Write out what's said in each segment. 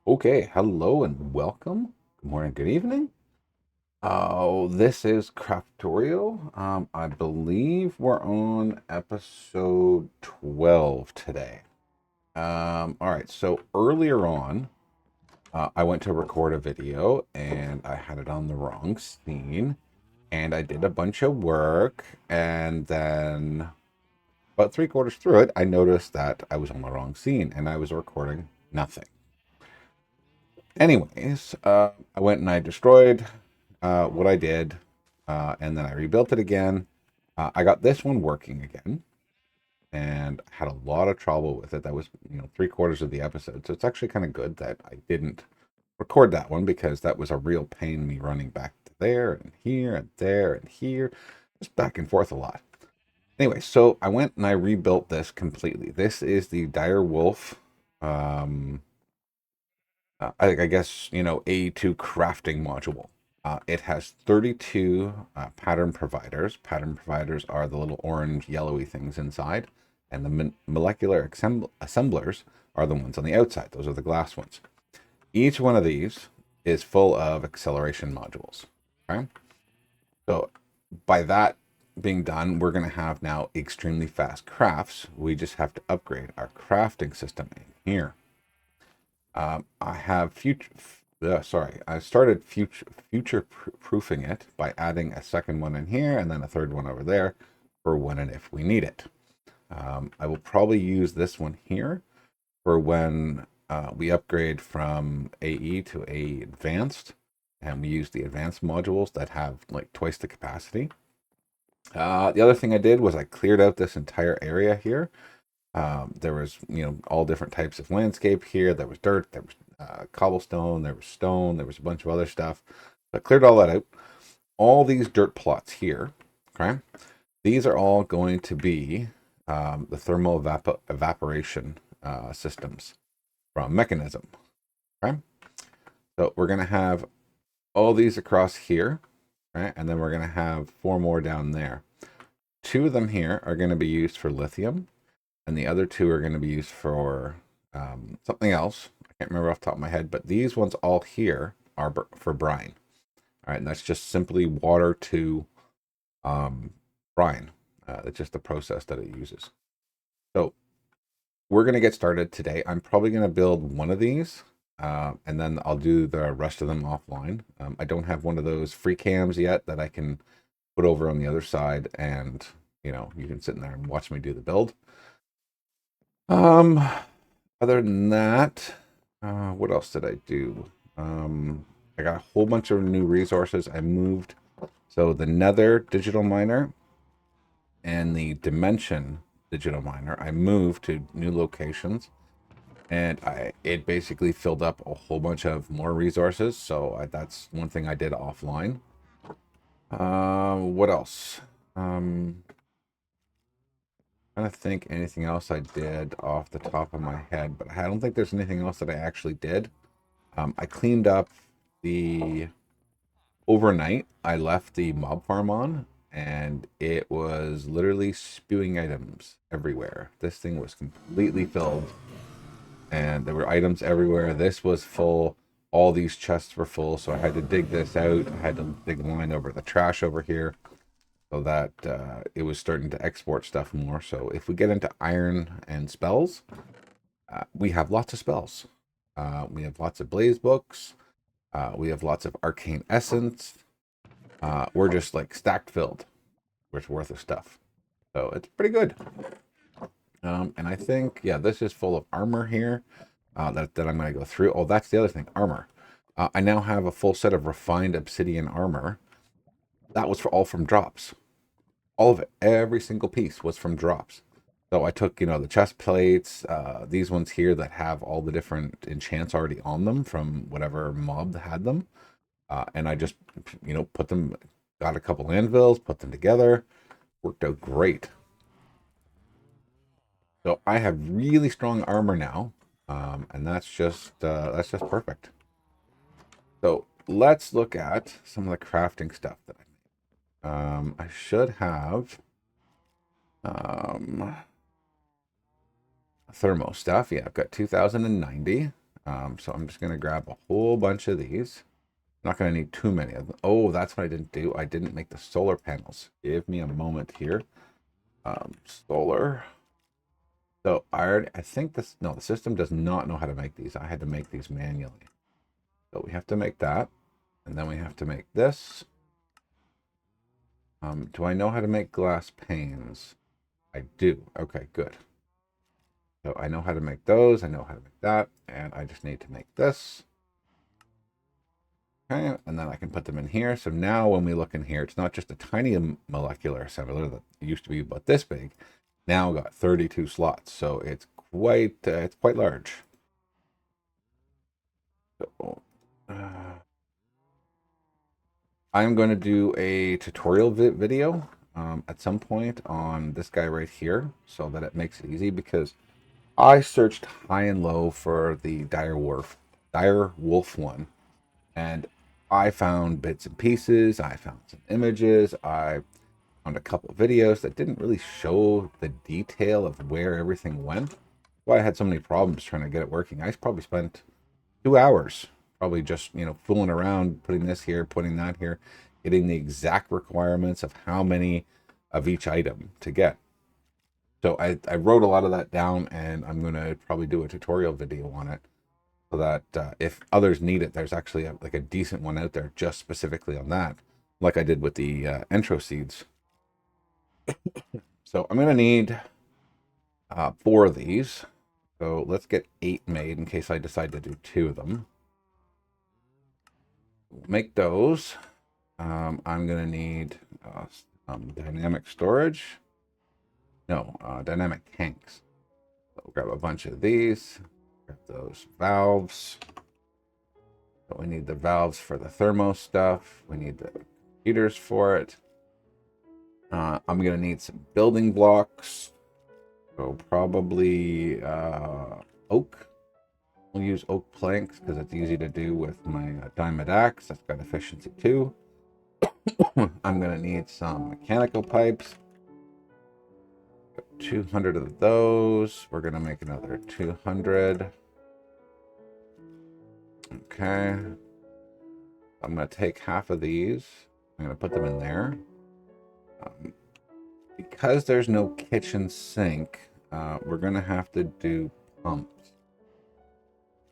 Okay, hello and welcome. Good morning, good evening. Oh, this is Craftoria. I believe we're on episode 12 today. All right, so earlier on, I went to record a video and I had it on the wrong scene, and I did a bunch of work, and then about three quarters through it, I noticed that I was on the wrong scene and I was recording nothing. Anyways, I went and I destroyed what I did, and then I rebuilt it again. I got this one working again, and I had a lot of trouble with it. That was, three quarters of the episode. So it's actually kind of good that I didn't record that one because that was a real pain, me running back to there and here and there and here, just back and forth a lot. Anyway, so I went and I rebuilt this completely. This is the Dire Wolf. Um, I guess, A2 crafting module. It has 32 pattern providers. Pattern providers are the little orange, yellowy things inside, and the molecular assemblers are the ones on the outside. Those are the glass ones. Each one of these is full of acceleration modules. Okay, so by that being done, we're going to have now extremely fast crafts. We just have to upgrade our crafting system in here. I have I started future proofing it by adding a second one in here and then a third one over there for when and if we need it. I will probably use this one here for when we upgrade from AE to AE Advanced, and we use the advanced modules that have like twice the capacity. The other thing I did was I cleared out this entire area here. There was, all different types of landscape here. There was dirt, there was cobblestone, there was stone, there was a bunch of other stuff. I cleared all that out. All these dirt plots here, okay, these are all going to be the thermal evaporation systems from Mekanism. Okay, so we're going to have all these across here, right, and then we're going to have four more down there. Two of them here are going to be used for lithium, and the other two are going to be used for something else. I can't remember off the top of my head, but these ones all here are for brine. All right, and that's just simply water to brine. That's just the process that it uses. So we're going to get started today. I'm probably going to build one of these, and then I'll do the rest of them offline. I don't have one of those free cams yet that I can put over on the other side, and you can sit in there and watch me do the build. Um, Other than that, what else did I do? I got a whole bunch of new resources. I moved, so the Nether digital miner and the Dimension digital miner. I moved to new locations, and it basically filled up a whole bunch of more resources. So that's one thing I did offline. What else? Trying to think anything else I did off the top of my head, but I don't think there's anything else that I actually did. I cleaned up the overnight. I left the mob farm on, and it was literally spewing items everywhere. This thing was completely filled, and there were items everywhere. This was full. All these chests were full, so I had to dig this out. I had to dig a line over the trash over here so that it was starting to export stuff more. So if we get into iron and spells, we have lots of spells. We have lots of blaze books. We have lots of arcane essence. We're just like stacked filled with worth of stuff. So it's pretty good. And I think, yeah, this is full of armor here that I'm going to go through. Oh, that's the other thing, armor. I now have a full set of refined obsidian armor. That was all from drops. All of it, every single piece was from drops. So I took, the chest plates, these ones here that have all the different enchants already on them from whatever mob had them. And I just, put them, got a couple anvils, put them together, worked out great. So I have really strong armor now, and that's just perfect. So let's look at some of the crafting stuff that I made. I should have um, thermo stuff. Yeah, I've got 2090. So I'm just going to grab a whole bunch of these. I'm not going to need too many of them. Oh, that's what I didn't do. I didn't make the solar panels. Give me a moment here. Solar. So I think this, no, the system does not know how to make these. I had to make these manually. So we have to make that. And then we have to make this. Do I know how to make glass panes? I do. Okay, good. So I know how to make those. I know how to make that. And I just need to make this. Okay, and then I can put them in here. So now when we look in here, it's not just a tiny molecular assembler that used to be about this big. Now got 32 slots. So it's quite large. So, I'm going to do a tutorial video at some point on this guy right here so that it makes it easy, because I searched high and low for the dire wolf one, and I found bits and pieces. I found some images. I found a couple of videos that didn't really show the detail of where everything went. Why I had so many problems trying to get it working. I probably spent 2 hours probably just, fooling around, putting this here, putting that here, getting the exact requirements of how many of each item to get. So I wrote a lot of that down, and I'm going to probably do a tutorial video on it so that if others need it, there's actually like a decent one out there just specifically on that, like I did with the intro seeds. So I'm going to need 4 of these. So let's get 8 made in case I decide to do 2 of them. Make those. I'm going to need dynamic storage. No, dynamic tanks. So we'll grab a bunch of these. Grab those valves. So we need the valves for the thermo stuff. We need the heaters for it. I'm going to need some building blocks. So probably oak. We'll use oak planks because it's easy to do with my diamond axe. That's got efficiency too. I'm going to need some mechanical pipes. 200 of those. We're going to make another 200. Okay. I'm going to take half of these. I'm going to put them in there. Because there's no kitchen sink, we're going to have to do pumps.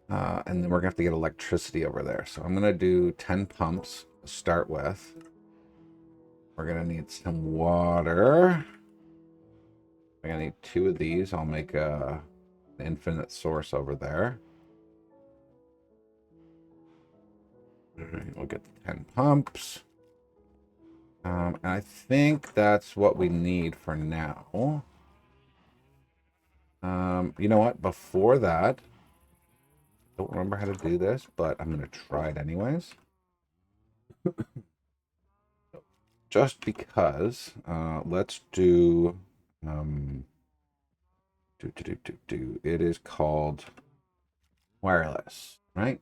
And then we're going to have to get electricity over there. So I'm going to do 10 pumps to start with. We're going to need some water. I'm going to need 2 of these. I'll make an infinite source over there. We'll get the 10 pumps. And I think that's what we need for now. You know what? Before that, I don't remember how to do this, but I'm going to try it anyways. Just because, let's do, it is called wireless, right?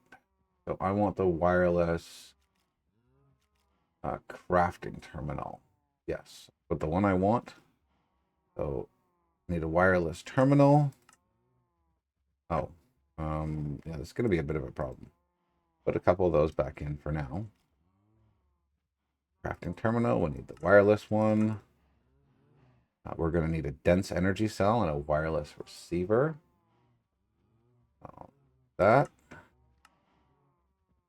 So I want the wireless crafting terminal. Yes, but the one I want. So I need a wireless terminal. Oh, yeah, this is going to be a bit of a problem. Put a couple of those back in for now. Crafting terminal, we need the wireless one. We're going to need a dense energy cell and a wireless receiver. That.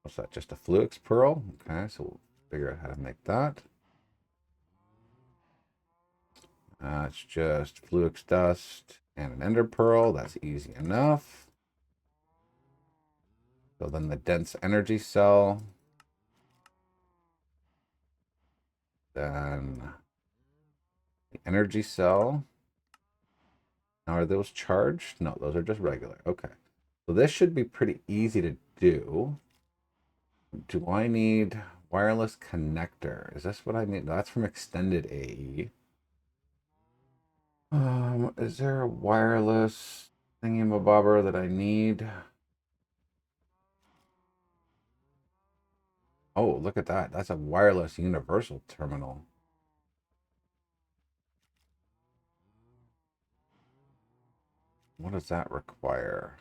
What's that? Just a fluix pearl? Okay, so we'll figure out how to make that. It's just fluix dust and an ender pearl. That's easy enough. So then the dense energy cell. Then the energy cell. Now, are those charged? No, those are just regular. Okay. So this should be pretty easy to do. Do I need wireless connector? Is this what I need? That's from extended AE. Is there a wireless thingy-mabobber that I need? Oh, look at that. That's a wireless universal terminal. What does that require?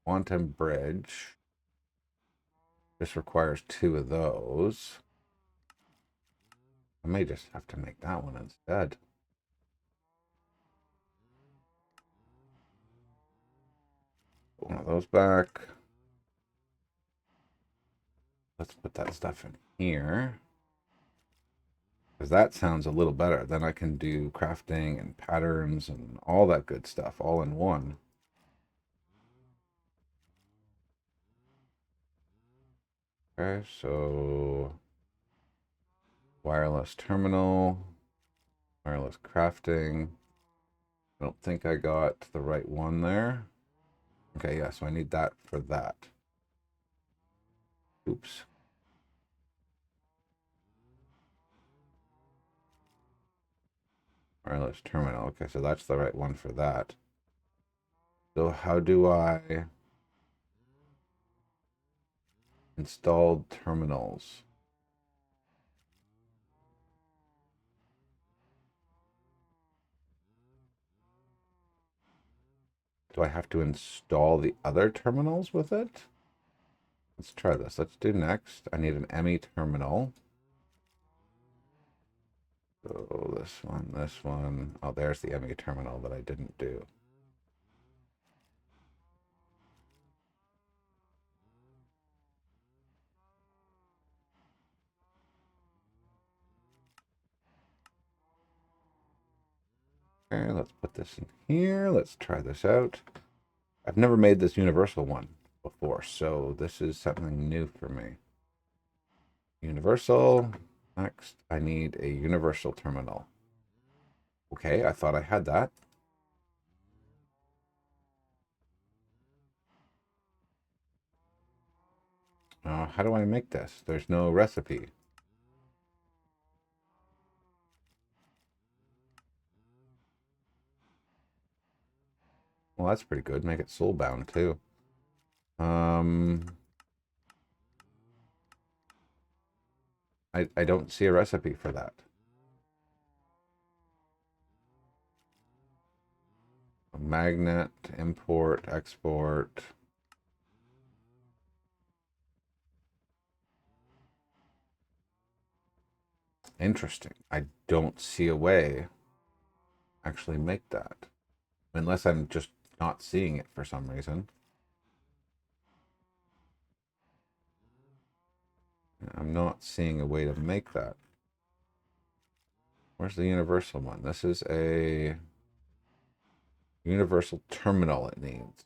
quantum bridge. This requires 2 of those. I may just have to make that one instead. Put one of those back. Let's put that stuff in here. Because that sounds a little better. Then I can do crafting and patterns and all that good stuff all in one. Okay, so wireless terminal, wireless crafting. I don't think I got the right one there. Okay, yeah, so I need that for that. Oops. Wireless terminal. Okay, so that's the right one for that. So how do I install terminals? Do I have to install the other terminals with it? Let's try this. Let's do next. I need an ME terminal. So this one, this one. Oh, there's the ME terminal that I didn't do. Okay, let's put this in here. Let's try this out. I've never made this universal one before, so this is something new for me. Universal. Next, I need a universal terminal. Okay, I thought I had that. How do I make this? There's no recipe. Well, that's pretty good. Make it soul-bound, too. I don't see a recipe for that. A magnet, import, export. Interesting. I don't see a way actually make that. Unless I'm just not seeing it for some reason. I'm not seeing a way to make that. Where's the universal one? This is a universal terminal it needs.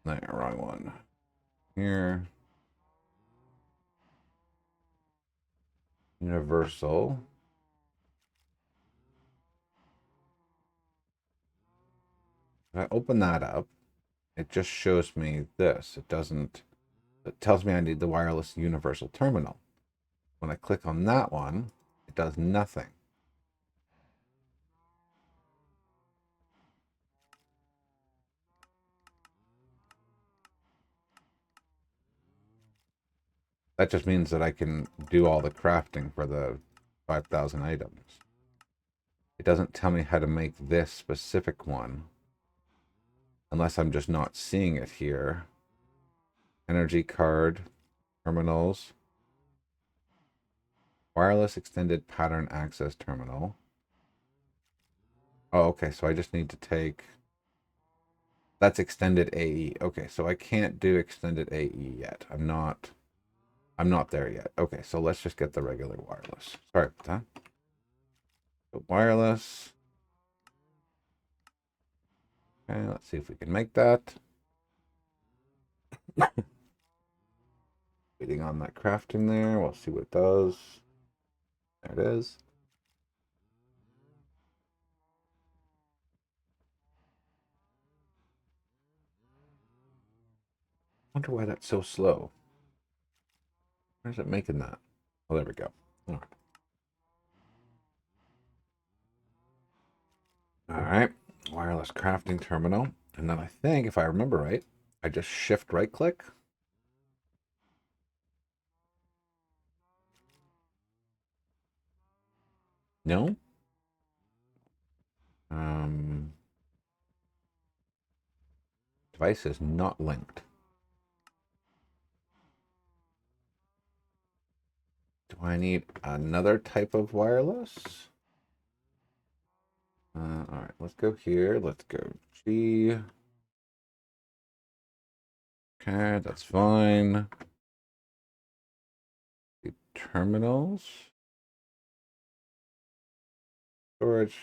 No, wrong one. Here. Universal. If I open that up, it just shows me this. It doesn't, it tells me I need the wireless universal terminal. When I click on that one, it does nothing. That just means that I can do all the crafting for the 5,000 items. It doesn't tell me how to make this specific one. Unless I'm just not seeing it here. Energy card, terminals. Wireless extended pattern access terminal. Oh, okay, so I just need to take... That's extended AE. Okay, so I can't do extended AE yet. I'm not there yet. Okay, so let's just get the regular wireless. Sorry about that. So wireless. Okay, let's see if we can make that. Waiting on that crafting there. We'll see what it does. There it is. I wonder why that's so slow. Where's it making that? Oh, there we go. All right. All right. Wireless crafting terminal. And then I think, if I remember right, I just shift right click. No? Device is not linked. Do I need another type of wireless? All right, let's go here. Let's go G. Okay, that's fine. The terminals. Storage.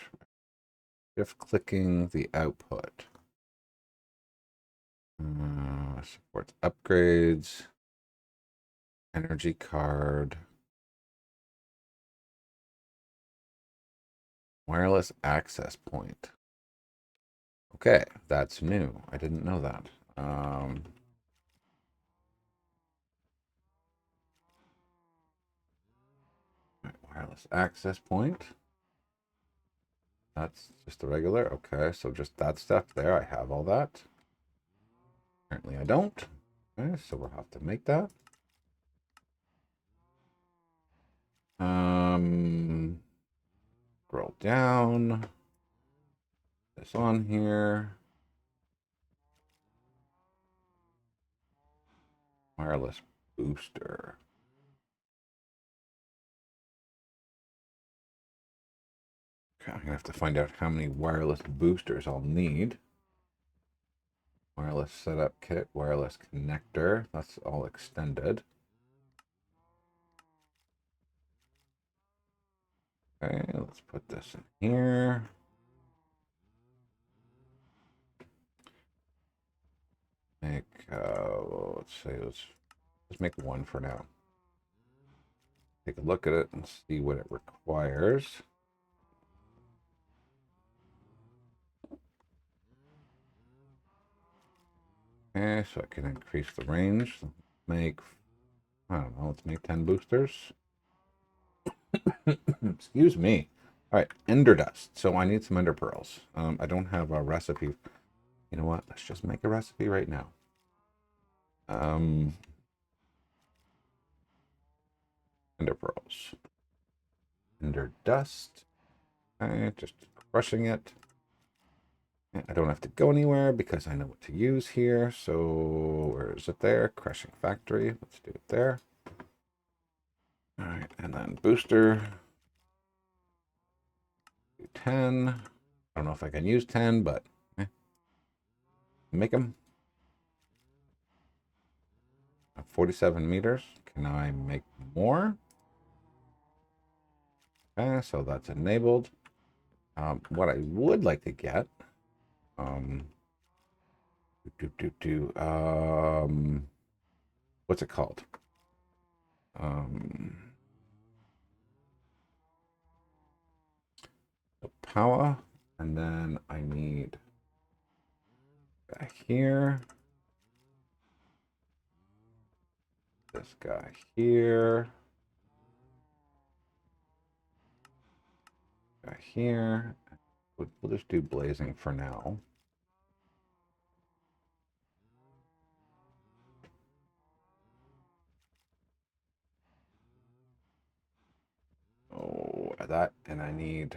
Shift clicking the output. Supports upgrades. Energy card. Wireless access point. Okay, that's new. I didn't know that. Wireless access point. That's just a regular. Okay, so just that stuff there. I have all that. Apparently I don't. Okay, so we'll have to make that. Scroll down. This on here. Wireless booster. Okay, I'm gonna have to find out how many wireless boosters I'll need. Wireless setup kit, wireless connector. That's all extended. Okay, let's put this in here. Make, let's say, let's make one for now. Take a look at it and see what it requires. Okay, so I can increase the range. Make, I don't know, let's make 10 boosters. Excuse me. All right, ender dust. So I need some ender pearls. I don't have a recipe. You know what? Let's just make a recipe right now. Ender pearls. Ender dust. Okay, just crushing it. I don't have to go anywhere because I know what to use here. So where is it there? Crushing factory. Let's do it there. All right, and then booster. 10. I don't know if I can use 10, but make them. 47 meters. Can I make more? Okay, so that's enabled. What I would like to get, what's it called? The power, and then I need back here. This guy here. Guy here. We'll just do blazing for now. Oh, that, and I need,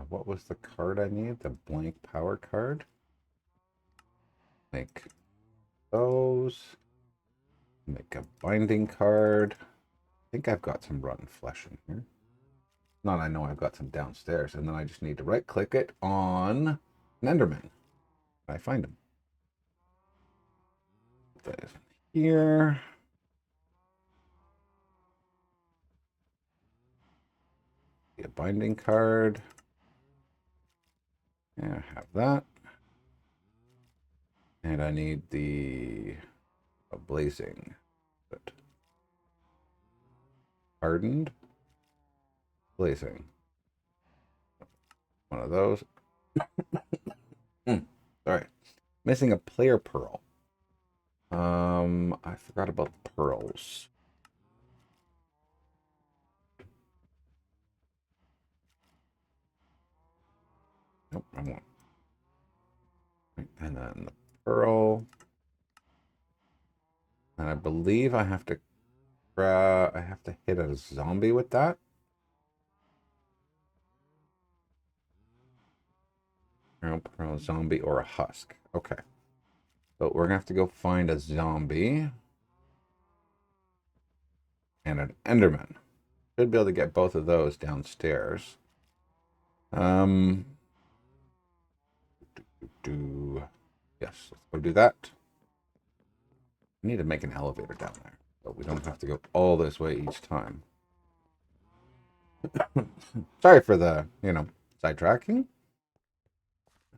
what was the card I need? The blank power card. Make those. Make a binding card. I think I've got some rotten flesh in here. Not, I know I've got some downstairs, and then I just need to right click it on an Enderman. I find him. That is here. A binding card. Yeah, I have that. And I need the blazing. But hardened. Blazing. One of those. All right. Missing a player pearl. I forgot about the pearls. Nope, wrong one. And then the pearl. And I believe I have to hit a zombie with that. Aerial pearl, zombie, or a husk. Okay. So we're gonna have to go find a zombie and an enderman. Should be able to get both of those downstairs. Yes, let's go do that. We need to make an elevator down there, but we don't have to go all this way each time. Sorry for the, sidetracking.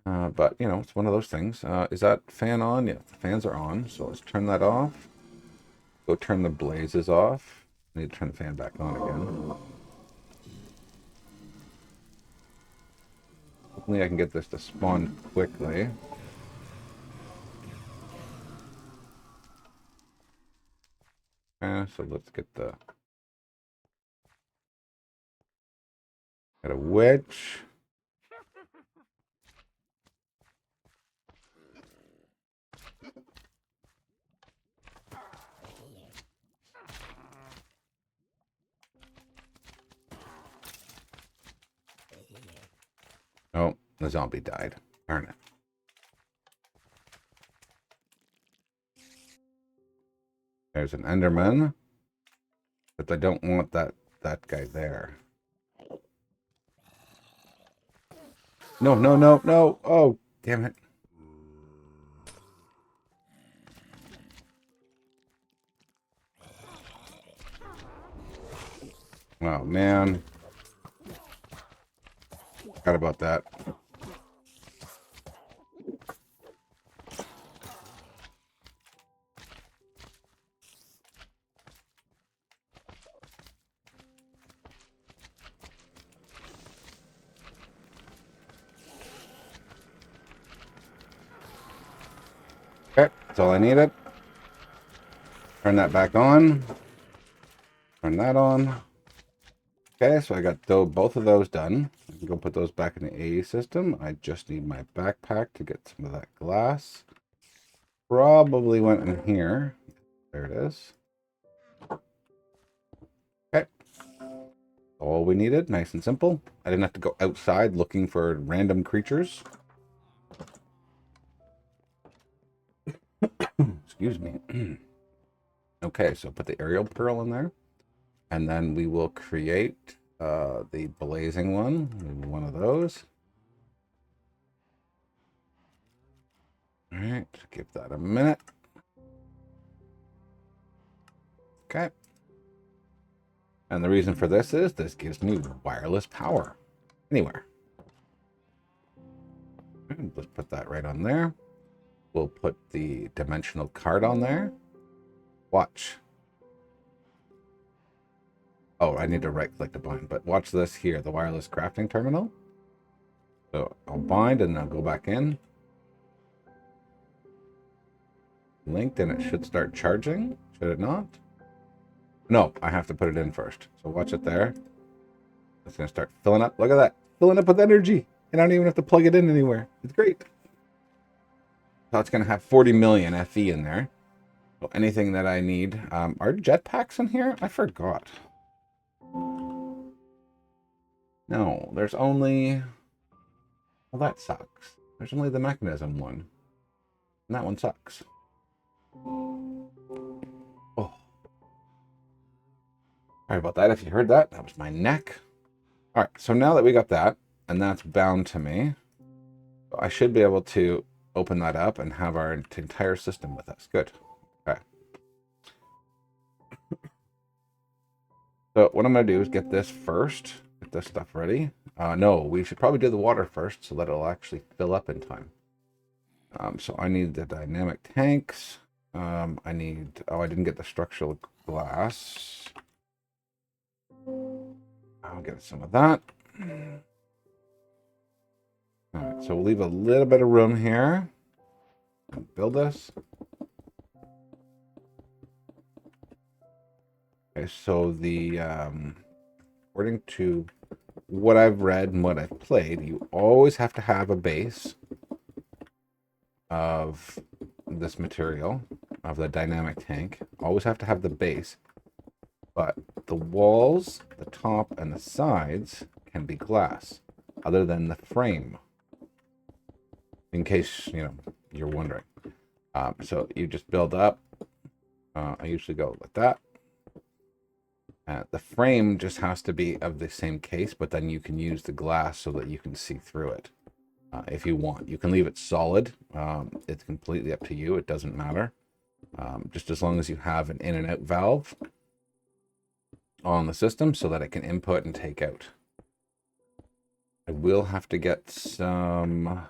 But, it's one of those things. Is that fan on? Yeah, the fans are on. So let's turn that off. Go turn the blazes off. I need to turn the fan back on again. Hopefully I can get this to spawn quickly. So let's get got a wedge. Oh, the zombie died. Darn it. There's an enderman. But I don't want that guy there. No, no, no, no. Oh, damn it. Oh, man. Forgot about that. Okay, that's all I needed. Turn that back on. Turn that on. Okay, so I got both of those done. I can go put those back in the AE system. I just need my backpack to get some of that glass. Probably went in here. There it is. Okay. All we needed, nice and simple. I didn't have to go outside looking for random creatures. Excuse me. Okay, so put the aerial pearl in there. And then we will create the blazing one of those. All right, give that a minute. Okay. And the reason for this is this gives me wireless power anywhere. And let's put that right on there. We'll put the dimensional card on there. Watch. Oh, I need to right click to bind, but watch this here, the wireless crafting terminal. So I'll bind and I'll go back in. Linked and it should start charging. Should it not? No, I have to put it in first. So watch it there. It's going to start filling up. Look at that. Filling up with energy. And I don't even have to plug it in anywhere. It's great. So it's going to have 40 million FE in there. So anything that I need. Are jetpacks in here? I forgot. No, there's only... Well, that sucks. There's only the mechanism one. And that one sucks. Oh. Sorry about that. If you heard that, that was my neck. All right, so now that we got that, and that's bound to me, I should be able to open that up and have our entire system with us. Good. Okay. So what I'm going to do is get this first. Get this stuff ready. No, we should probably do the water first so that it'll actually fill up in time. So I need the dynamic tanks. I need... Oh, I didn't get the structural glass. I'll get some of that. All right, so we'll leave a little bit of room here. Build this. Okay, so the according to what I've read and what I've played, you always have to have a base of this material, of the dynamic tank. Always have to have the base. But the walls, the top, and the sides can be glass, other than the frame. in case you're wondering. So you just build up. I usually go like that. The frame just has to be of the same case, but then you can use the glass so that you can see through it if you want. You can leave it solid. It's completely up to you. It doesn't matter. Just as long as you have an in and out valve on the system so that it can input and take out. I will have to get some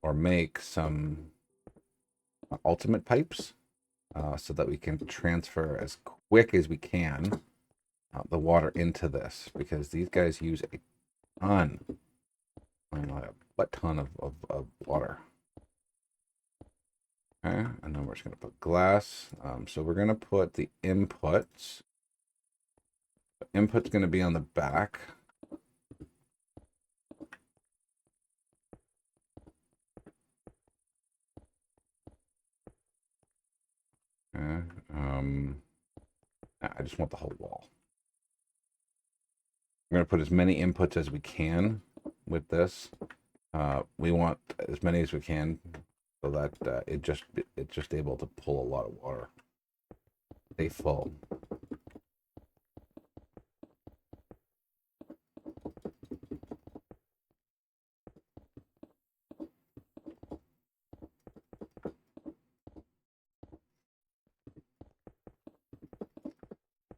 or make some ultimate pipes so that we can transfer as quick as we can the water into this, because these guys use a ton, a ton of water. Okay, and then we're just going to put glass. So we're going to put the inputs. The input's going to be on the back. Okay, I just want the whole wall. We're going to put as many inputs as we can with this. We want as many as we can so that it's just able to pull a lot of water. Stay full.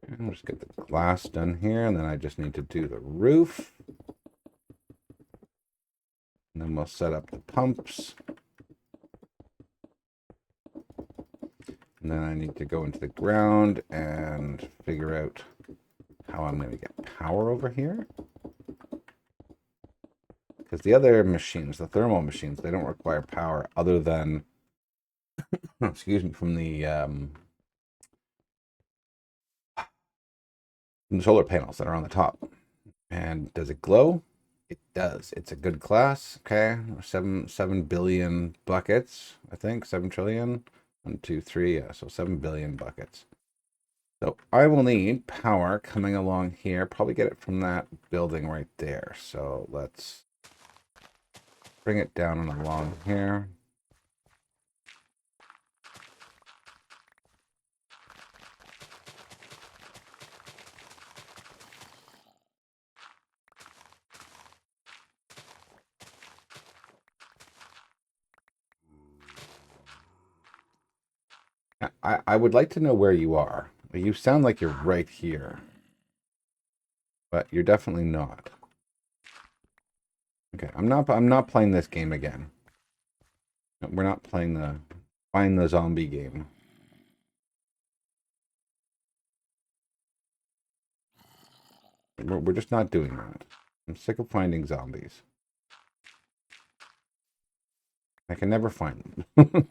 And we'll just get the glass done here, and then I just need to do the roof. And then we'll set up the pumps. And then I need to go into the ground and figure out how I'm going to get power over here. Because the other machines, the thermal machines, they don't require power other than, excuse me, from the solar panels that are on the top. And does it glow? It does. It's a good class. Okay, 7 billion buckets. I think 7 trillion. 1, 2, 3. Yeah, so 7 billion buckets. So I will need power coming along here. Probably get it from that building right there. So let's bring it down and along here. I would like to know where you are. You sound like you're right here, but you're definitely not. Okay, I'm not playing this game again. We're not playing the find the zombie game. We're just not doing that. I'm sick of finding zombies. I can never find them.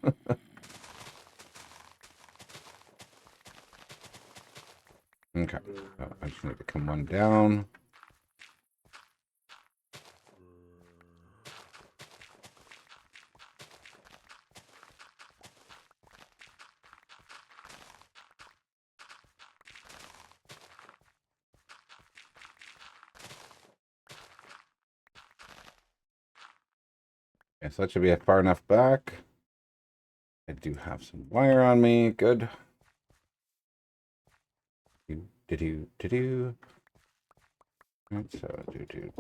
Okay, I just need to come one down. Okay, so that should be far enough back. I do have some wire on me. Good. Do. Right, so do.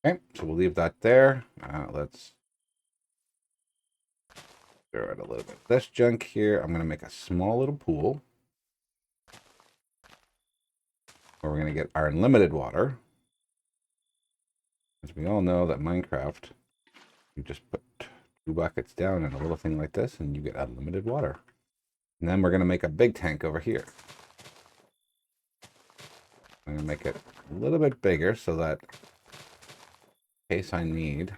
Okay, so we'll leave that there. Let's throw out a little bit of this junk here. I'm going to make a small little pool where we're going to get our unlimited water. As we all know that Minecraft, you just put 2 buckets down in a little thing like this and you get unlimited water. And then we're going to make a big tank over here. I'm going to make it a little bit bigger so that in case I need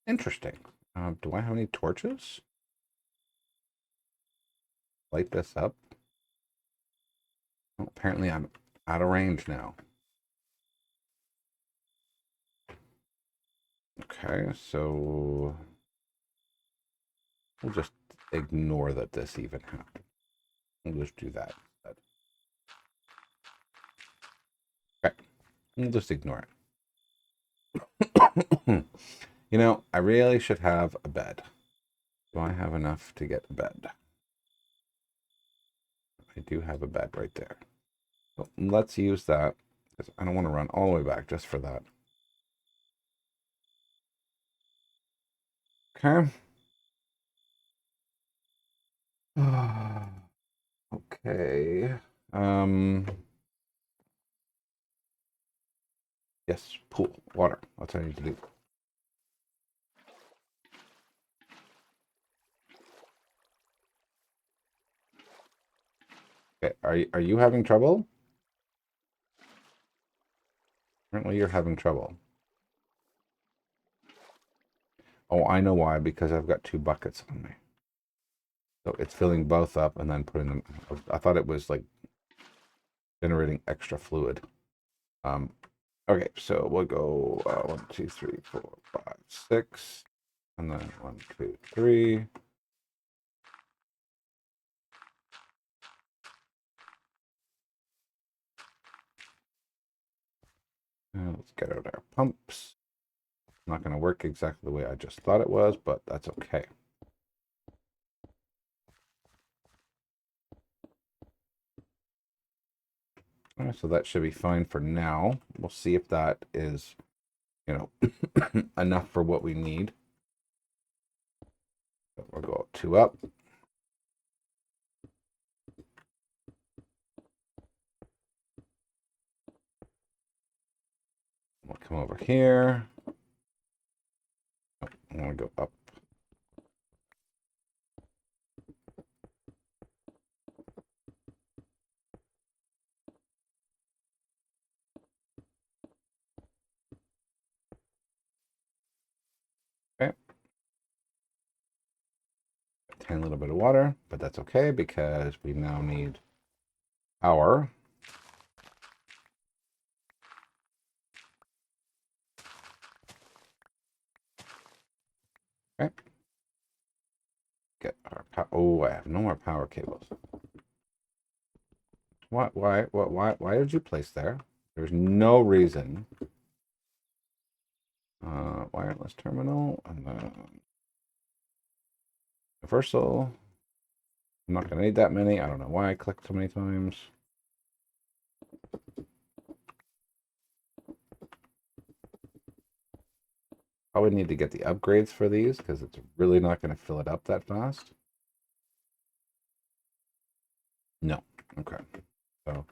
interesting. Do I have any torches? Light this up. Oh, apparently I'm out of range now. Okay, so we'll just ignore that this even happened. We'll just do that. Okay, we'll just ignore it. You know, I really should have a bed. Do I have enough to get a bed? I do have a bed right there. So let's use that, because I don't want to run all the way back just for that. Okay. Okay. Yes, pool, water. That's what I need to do. Okay, are you having trouble? Apparently you're having trouble. Oh, I know why, because I've got two buckets on me. So it's filling both up and then putting them. I thought it was like generating extra fluid. Okay, so we'll go 1, 2, 3, 4, 5, 6, and then 1, 2, 3. And let's get out our pumps. Not going to work exactly the way I just thought it was, but that's okay. All right, so that should be fine for now. We'll see if that is, enough for what we need. So we'll go 2 up. We'll come over here. I'm going to go up. Okay. A tiny little bit of water, but that's okay because we now need power. Okay. Get our power. Oh, I have no more power cables. What? Why did you place there? There's no reason. Wireless terminal and then universal. I'm not gonna need that many. I don't know why I clicked so many times. Probably need to get the upgrades for these because it's really not going to fill it up that fast. No. Okay. So,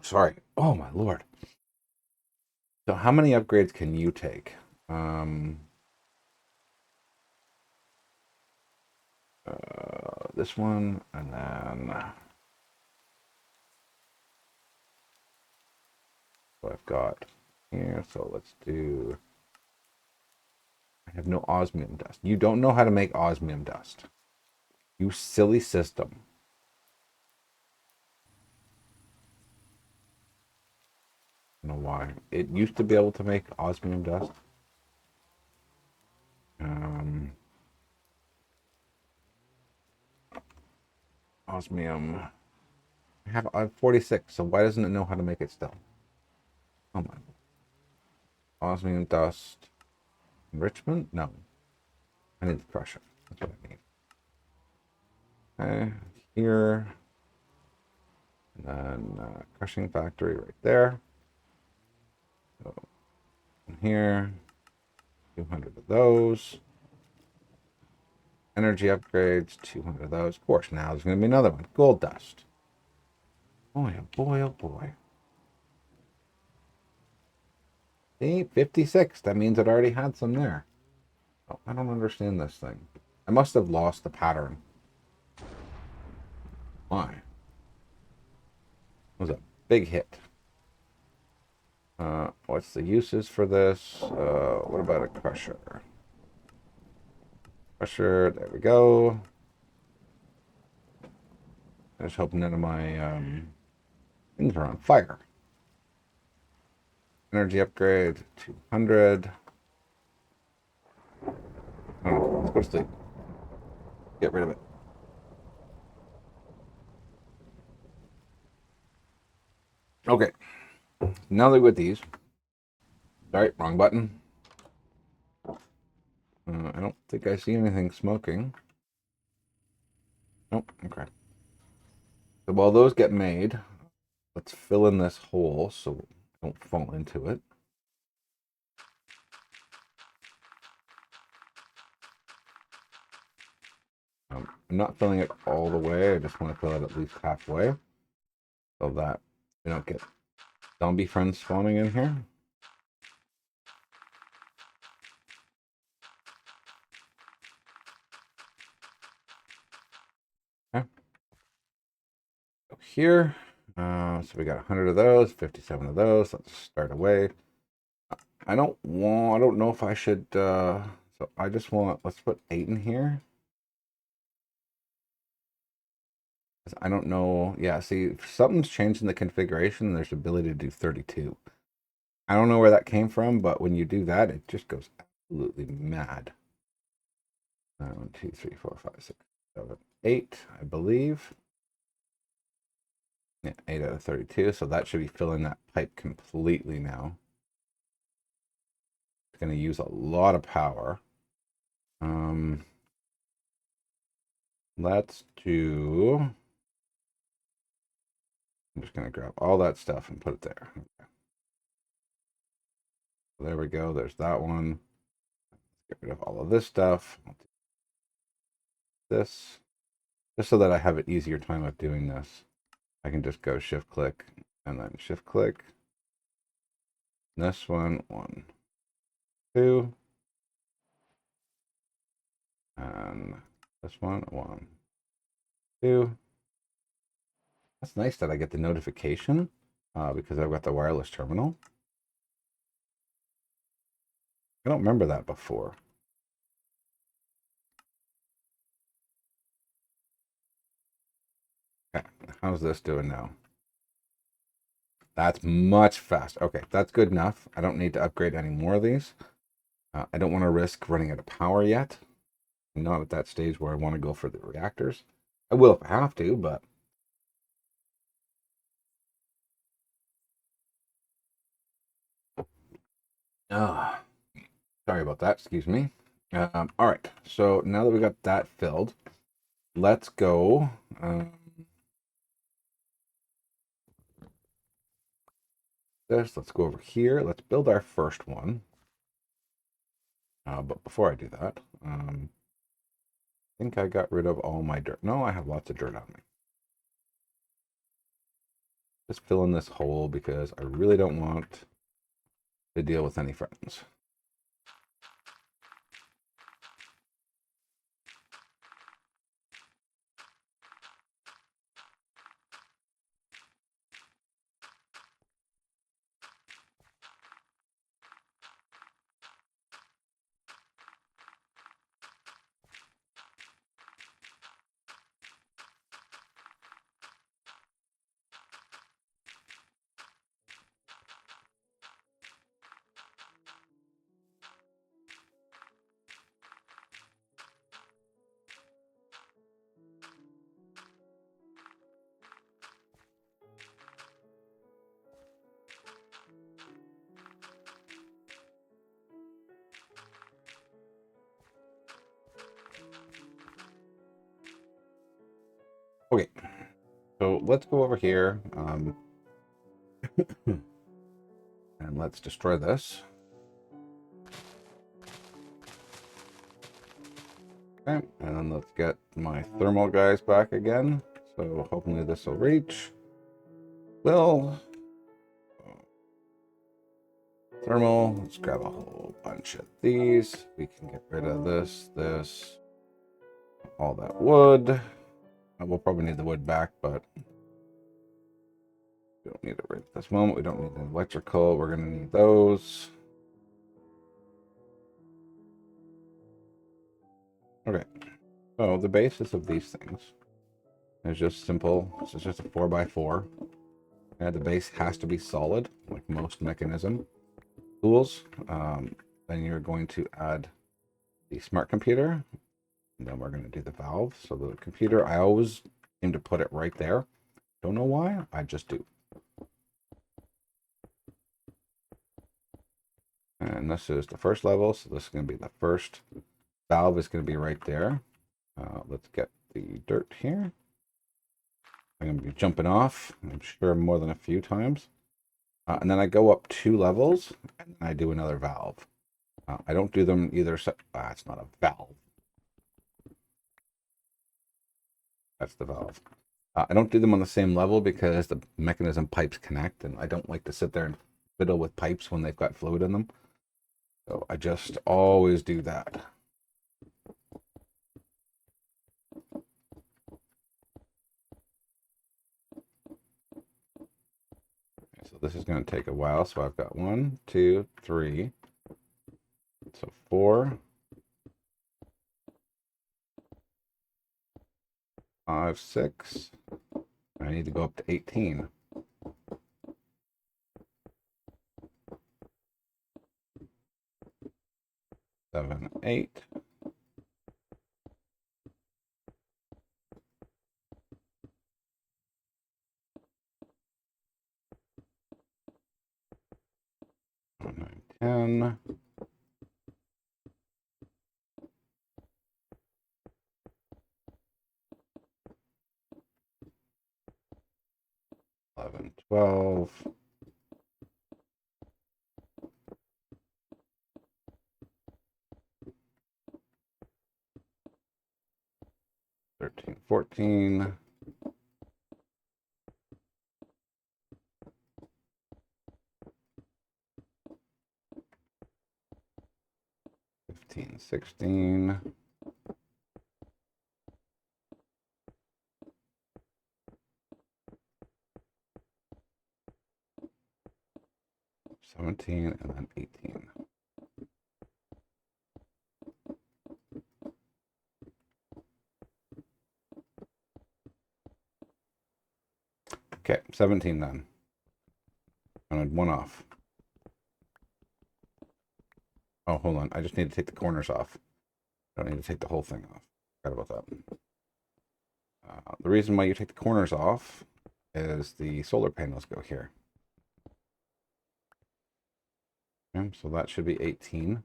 sorry. Oh my lord. So, how many upgrades can you take? This one, and then what I've got here. So let's do. I have no osmium dust. You don't know how to make osmium dust. You silly system. I don't know why. It used to be able to make osmium dust. Osmium. I have 46, so why doesn't it know how to make it still? Oh my. Osmium dust. Enrichment? No. I need the crusher. That's what I need. Okay, here. And then crushing factory right there. So here. 200 of those. Energy upgrades, 200 of those. Of course, now there's going to be another one. Gold dust. Boy, oh boy, oh boy. See, 56. That means it already had some there. Oh, I don't understand this thing. I must have lost the pattern. Why? It was a big hit. What's the uses for this? What about a crusher? Crusher, there we go. I just hope none of my things are on fire. Energy upgrade, 200. Oh, let's go to sleep. Get rid of it. Okay, now that we got these. Sorry, wrong button. I don't think I see anything smoking. Nope, okay. So while those get made, let's fill in this hole so I don't fall into it. I'm not filling it all the way. I just want to fill it at least halfway so that we don't get zombie friends spawning in here. Okay. Go here. So we got 100 of those, 57 of those. Let's start away. I don't know if I should, so I just want, let's put 8 in here. I don't know. Yeah, see, something's changed in the configuration. There's ability to do 32. I don't know where that came from, but when you do that, it just goes absolutely mad. 1, 2, 3, 4, 5, 6, 7, 8, I believe. Yeah, 8 out of 32. So that should be filling that pipe completely now. It's going to use a lot of power. Let's do. I'm just going to grab all that stuff and put it there. Okay. So there we go. There's that one. Get rid of all of this stuff. I'll do this. Just so that I have an easier time of doing this. I can just go shift click and then shift click. This one, 1, 2. And this one, 1, 2. That's nice that I get the notification because I've got the wireless terminal. I don't remember that before. Okay, how's this doing now? That's much faster. Okay, that's good enough. I don't need to upgrade any more of these. I don't want to risk running out of power yet. I'm not at that stage where I want to go for the reactors. I will if I have to, but sorry about that. Excuse me. All right. So now that we got that filled, let's go. Let's go over here. Let's build our first one. But before I do that, I think I got rid of all my dirt. No, I have lots of dirt on me. Just fill in this hole because I really don't want to deal with any friends. Okay, so let's go over here and let's destroy this. Okay, and then let's get my thermal guys back again. So hopefully this will reach. Well, thermal, let's grab a whole bunch of these. We can get rid of this, all that wood. We'll probably need the wood back, but we don't need it right at this moment. We don't need the electrical. We're going to need those. Okay, so the basis of these things is just simple. This is just a 4x4. And the base has to be solid, like most mechanism. tools. Then you're going to add the smart computer, and then we're going to do the valve. So the computer, I always seem to put it right there. Don't know why, I just do. And this is the first level, so this is going to be the first valve is going to be right there. Let's get the dirt here. I'm going to be jumping off, I'm sure more than a few times. And then I go up 2 levels, and I do another valve. I don't do them either. It's not a valve. That's the valve. I don't do them on the same level because the mechanism pipes connect, and I don't like to sit there and fiddle with pipes when they've got fluid in them. So I just always do that. So this is going to take a while. So I've got 1, 2, 3. So 4, 5, 6. I need to go up to 18. 7, 8. 9, 10. 11, 12. 13, 14. 15, 16. 17, and then 18. Okay, 17 then. I need 1 off. Oh, hold on. I just need to take the corners off. I don't need to take the whole thing off. Forgot about that. The reason why you take the corners off is the solar panels go here. Okay, so that should be 18.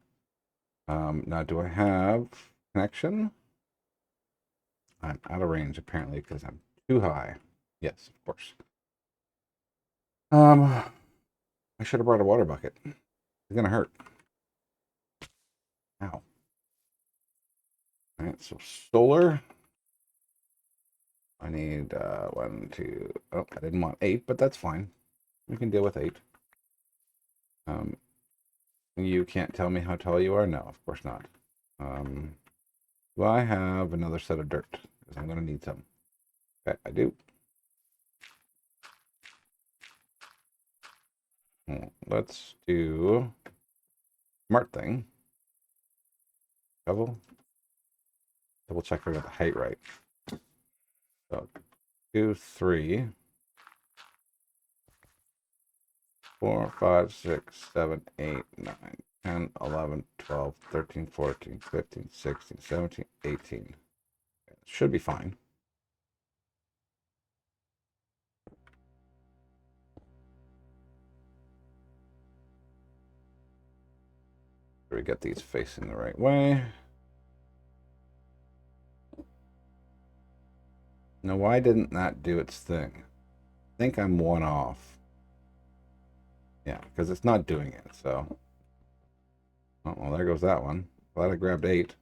Now, do I have connection? I'm out of range apparently because I'm too high. Yes, of course. I should have brought a water bucket. It's gonna hurt. Ow. All right, so solar. I need 1, 2. Oh, I didn't want 8, but that's fine. We can deal with 8. You can't tell me how tall you are? No, of course not. Do I have another set of dirt? Because I'm going to need some. Okay, I do. Let's do smart thing. Shovel. Double check I got the height right. So 2, 3, 4, 5, 6, 7, 8, 9, 10, 11, 12, 13, 14, 15, 16, 17, 18. Should be fine. We get these facing the right way. Now, why didn't that do its thing? I think I'm 1 off. Yeah, because it's not doing it, so. Oh, well, there goes that one. Glad I grabbed 8.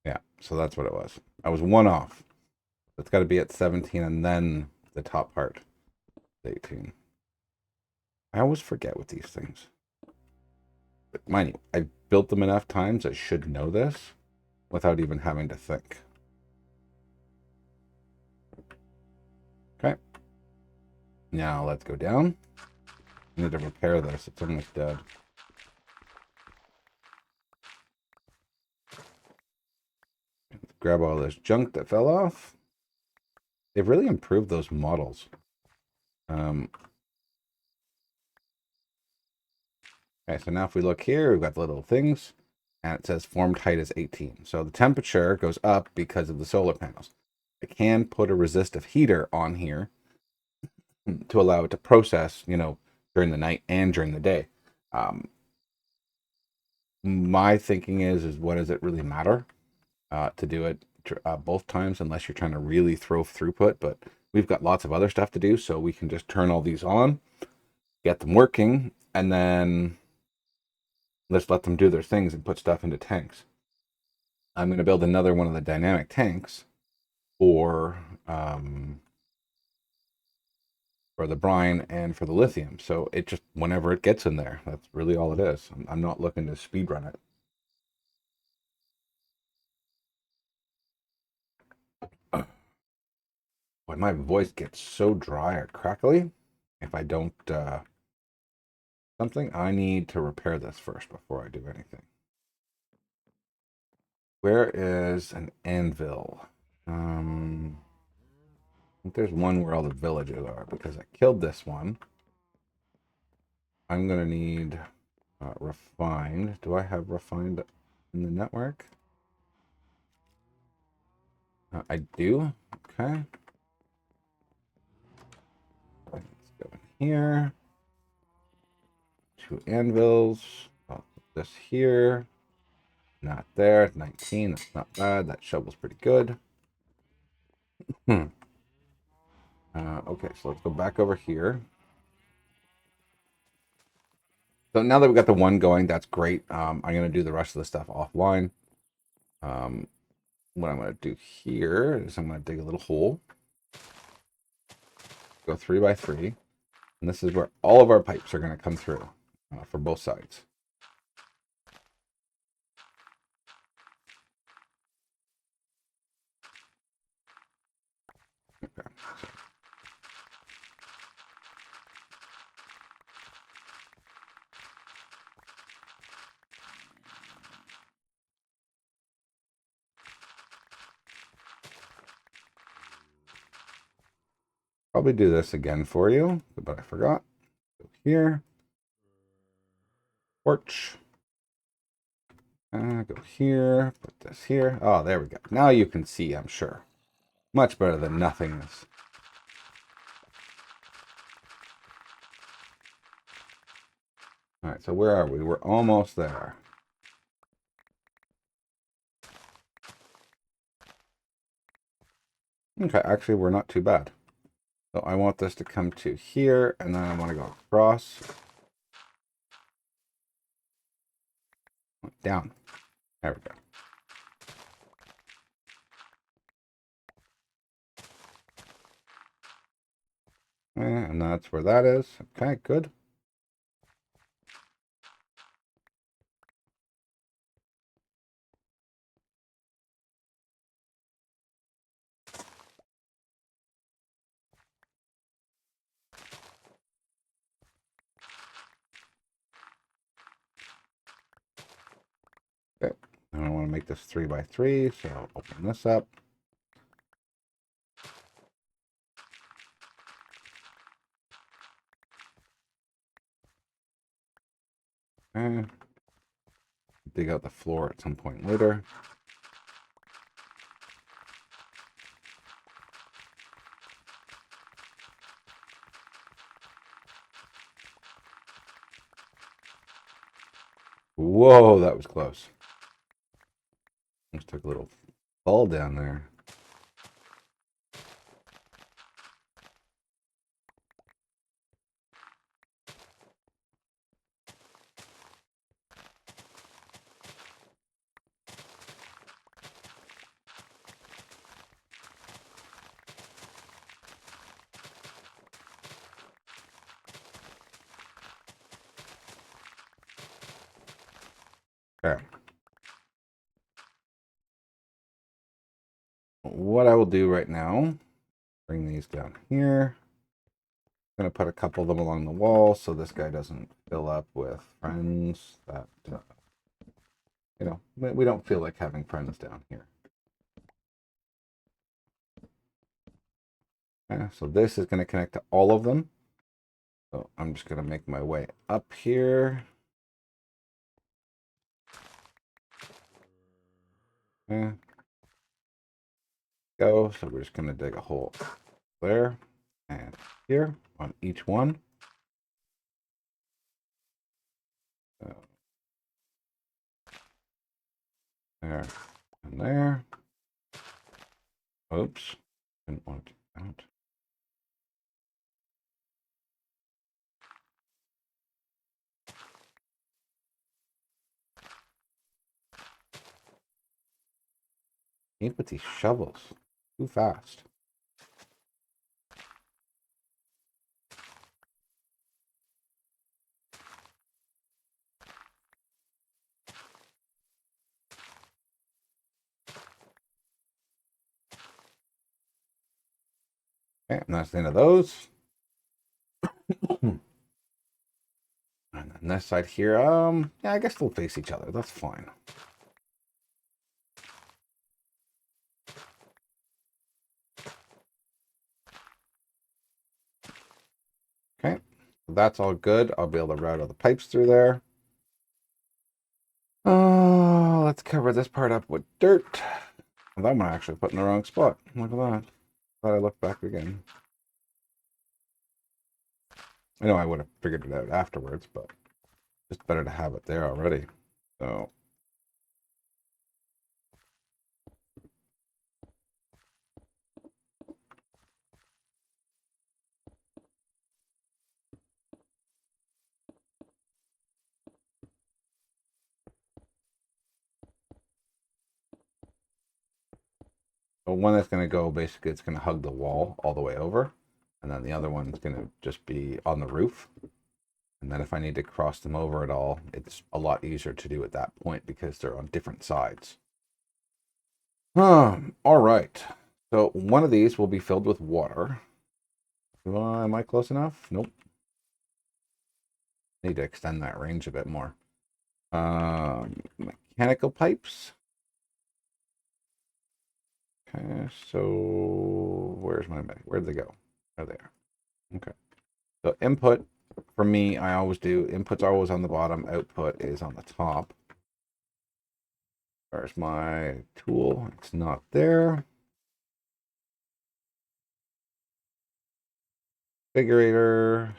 Yeah, so that's what it was. I was 1 off. It's got to be at 17 and then the top part, 18. I always forget with these things. But mind you, I've built them enough times I should know this without even having to think. Okay. Now let's go down. I need to repair this. It's almost dead. Grab all this junk that fell off. They've really improved those models. Okay, so now if we look here, we've got the little things, and it says formed height is 18. So the temperature goes up because of the solar panels. I can put a resistive heater on here to allow it to process, during the night and during the day. My thinking is what does it really matter to do it both times unless you're trying to really throw throughput? But we've got lots of other stuff to do, so we can just turn all these on, get them working, and then let's let them do their things and put stuff into tanks. I'm going to build another one of the dynamic tanks for the brine and for the lithium. So it just, whenever it gets in there, that's really all it is. I'm not looking to speed run it. When my voice gets so dry or crackly, if I don't something, I need to repair this first before I do anything. Where is an anvil? I think there's one where all the villages are because I killed this one. I'm gonna need refined. Do I have refined in the network? I do. Okay. Let's go in here. 2 anvils. I'll put this here. Not there. 19. That's not bad. That shovel's pretty good. Okay, so let's go back over here. So now that we've got the one going, that's great. I'm going to do the rest of the stuff offline. What I'm going to do here is I'm going to dig a little hole. Go 3 by 3. And this is where all of our pipes are going to come through for both sides. Okay. Probably do this again for you, but I forgot. Go here. Porch. Go here. Put this here. Oh, there we go. Now you can see, I'm sure. Much better than nothingness. All right, so where are we? We're almost there. Okay, actually, we're not too bad. So I want this to come to here, and then I want to go across. Down. There we go. And that's where that is. Okay, good. Okay. And I want to make this 3 by 3, so I'll open this up. Okay. Dig out the floor at some point later. Whoa, that was close. Just took a little fall down there. Okay. What I will do right now, bring these down here. Going to put a couple of them along the wall so this guy doesn't fill up with friends that, you know, we don't feel like having friends down here. Okay, so this is going to connect to all of them. So I'm just going to make my way up here. Okay. Go. So we're just going to dig a hole there and here on each one. So there and there. Oops. Didn't want to do that. Ain't with these shovels. Too fast. Okay, and that's the end of those. And then this side here, yeah, I guess they'll face each other. That's fine. Okay, so that's all good. I'll be able to route all the pipes through there. Let's cover this part up with dirt. Well, that one I actually put in the wrong spot. Look at that. Thought I looked back again. I know I would have figured it out afterwards, but just better to have it there already. So one that's going to go, basically, it's going to hug the wall all the way over. And then the other one's going to just be on the roof. And then if I need to cross them over at all, it's a lot easier to do at that point because they're on different sides. All right. So one of these will be filled with water. Am I close enough? Nope. Need to extend that range a bit more. Mechanical pipes. Okay, so where'd they go? Oh, there. Okay. So input, for me, I always do, input's always on the bottom, output is on the top. Where's my tool? It's not there. Configurator.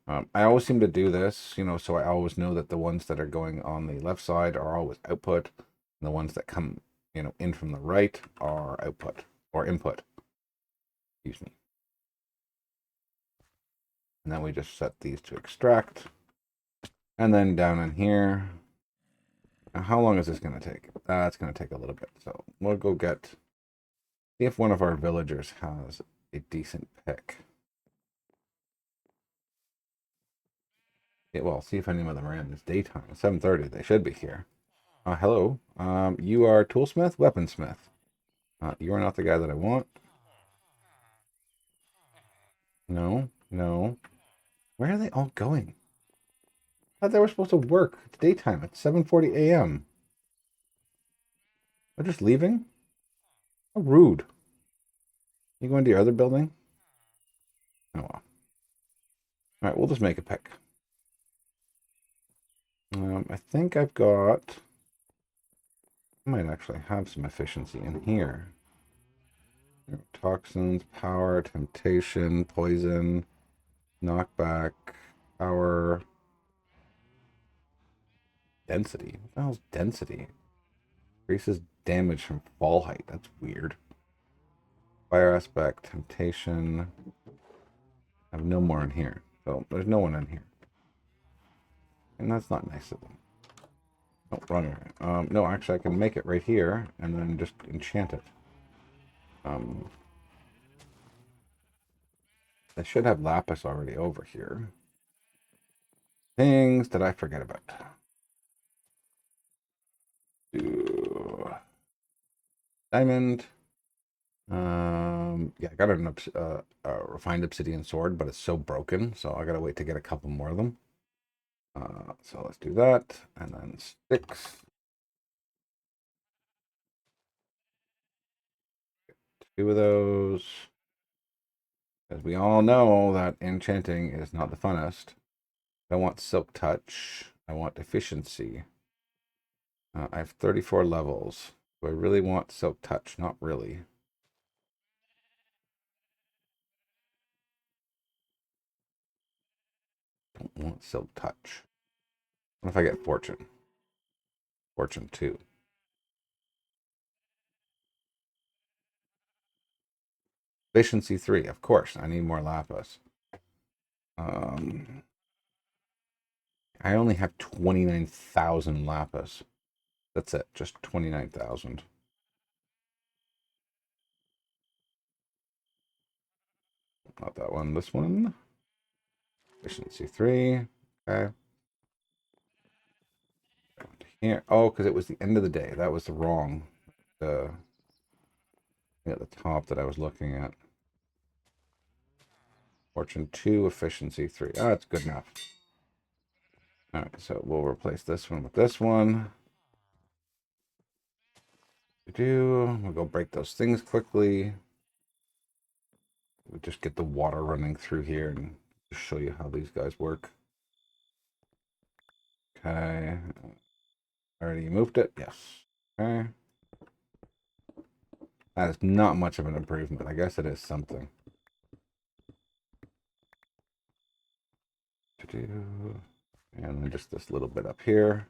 I always seem to do this, so I always know that the ones that are going on the left side are always output, and the ones that come, in from the right are output or input. Excuse me. And then we just set these to extract. And then down in here, now how long is this going to take? It's going to take a little bit. So we'll go see if one of our villagers has a decent pick. Well, see if any of them are in. It's daytime. It's 7:30. They should be here. Hello. You are toolsmith, weaponsmith. You are not the guy that I want. No, no. Where are they all going? I thought they were supposed to work. It's daytime. It's 7:40 a.m. They're just leaving? How rude. You going to your other building? Oh well. All right, we'll just make a pick. I think I've got. I might actually have some efficiency in here. Toxins, power, temptation, poison, knockback, power, density. What the hell's density? Increases damage from fall height. That's weird. Fire aspect, temptation. I have no more in here. So there's no one in here. And that's not nice of them. Oh, wrong area. No, actually I can make it right here and then just enchant it. I should have lapis already over here. Things that I forget about. Diamond. Yeah, I got a refined obsidian sword, but it's so broken, so I gotta wait to get a couple more of them. So let's do that, and then sticks. 2 of those. As we all know, that enchanting is not the funnest. I want silk touch. I want efficiency. I have 34 levels. Do I really want silk touch? Not really. Don't want silk touch. What if I get fortune? Fortune 2. Efficiency 3. Of course, I need more lapis. Um, I only have 29,000 lapis. That's it, just 29,000. Not that one, this one. Efficiency 3. Okay. Here. Oh, because it was the end of the day. That was the wrong. The at the top that I was looking at. Fortune 2, efficiency 3. Oh, that's good enough. All right, so we'll replace this one with this one. We'll go break those things quickly. We'll just get the water running through here and just show you how these guys work. Okay. Already moved it? Yes. Okay. That is not much of an improvement. I guess it is something. And then just this little bit up here.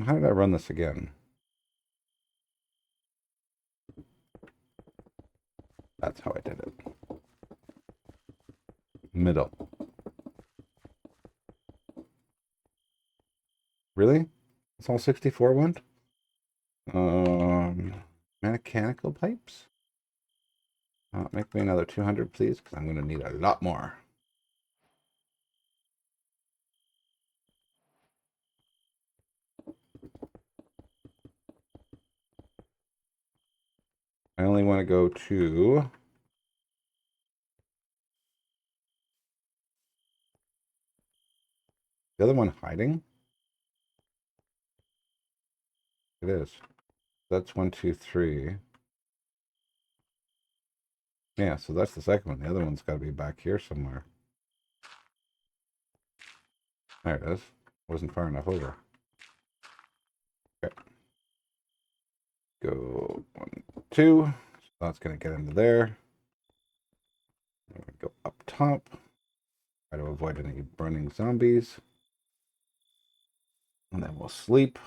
How did I run this again? That's how I did it. Middle. Really? That's all 64 went? Um, Mechanical pipes? Make me another 200, please, because I'm going to need a lot more. I only want to go to... The other one hiding? It is. That's 1, 2, 3. Yeah, so that's the second one. The other one's got to be back here somewhere. There it is. Wasn't far enough over. Okay. Go 1, 2. So that's going to get into there. Go up top. Try to avoid any burning zombies. And then we'll sleep.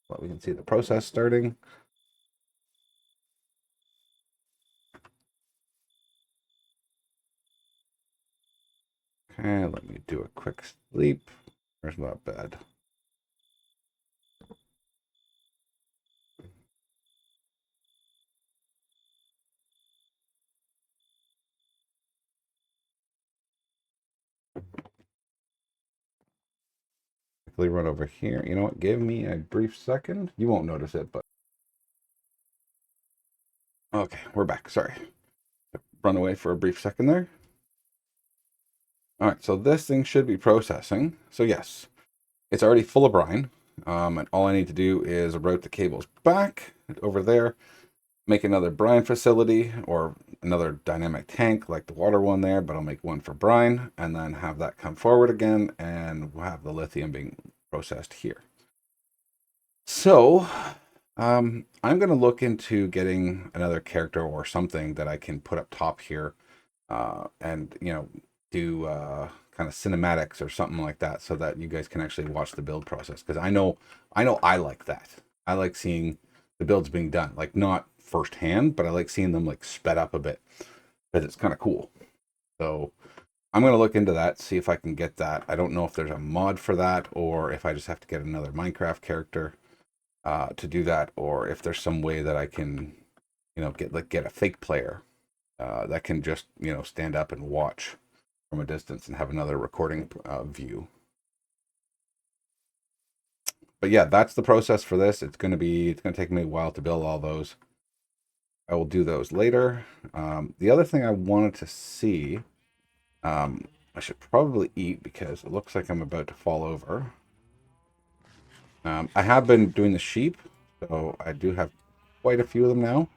But we can see the process starting. Okay, let me do a quick sleep. Where's my bed? Quickly run over here. You know what? Give me a brief second. You won't notice it, but... Okay, we're back. Sorry. Run away for a brief second there. All right, so this thing should be processing. So yes, it's already full of brine. And all I need to do is route the cables back over there. make another brine facility or another dynamic tank like the water one there, but I'll make one for brine and then have that come forward again, and we'll have the lithium being processed here. So I'm going to look into getting another character or something that I can put up top here, and do kind of cinematics or something like that, so that you guys can actually watch the build process. Because I like that. I like seeing the builds being done, like not firsthand, but I like seeing them like sped up a bit because it's kind of cool. So I'm gonna look into that, see if I can get that. I don't know if there's a mod for that or if I just have to get another Minecraft character to do that, or if there's some way that I can, get a fake player that can just stand up and watch from a distance and have another recording view. But yeah, that's the process for this. It's gonna take me a while to build all those. I will do those later. The other thing I wanted to see, I should probably eat because it looks like I'm about to fall over. I have been doing the sheep, so I do have quite a few of them now.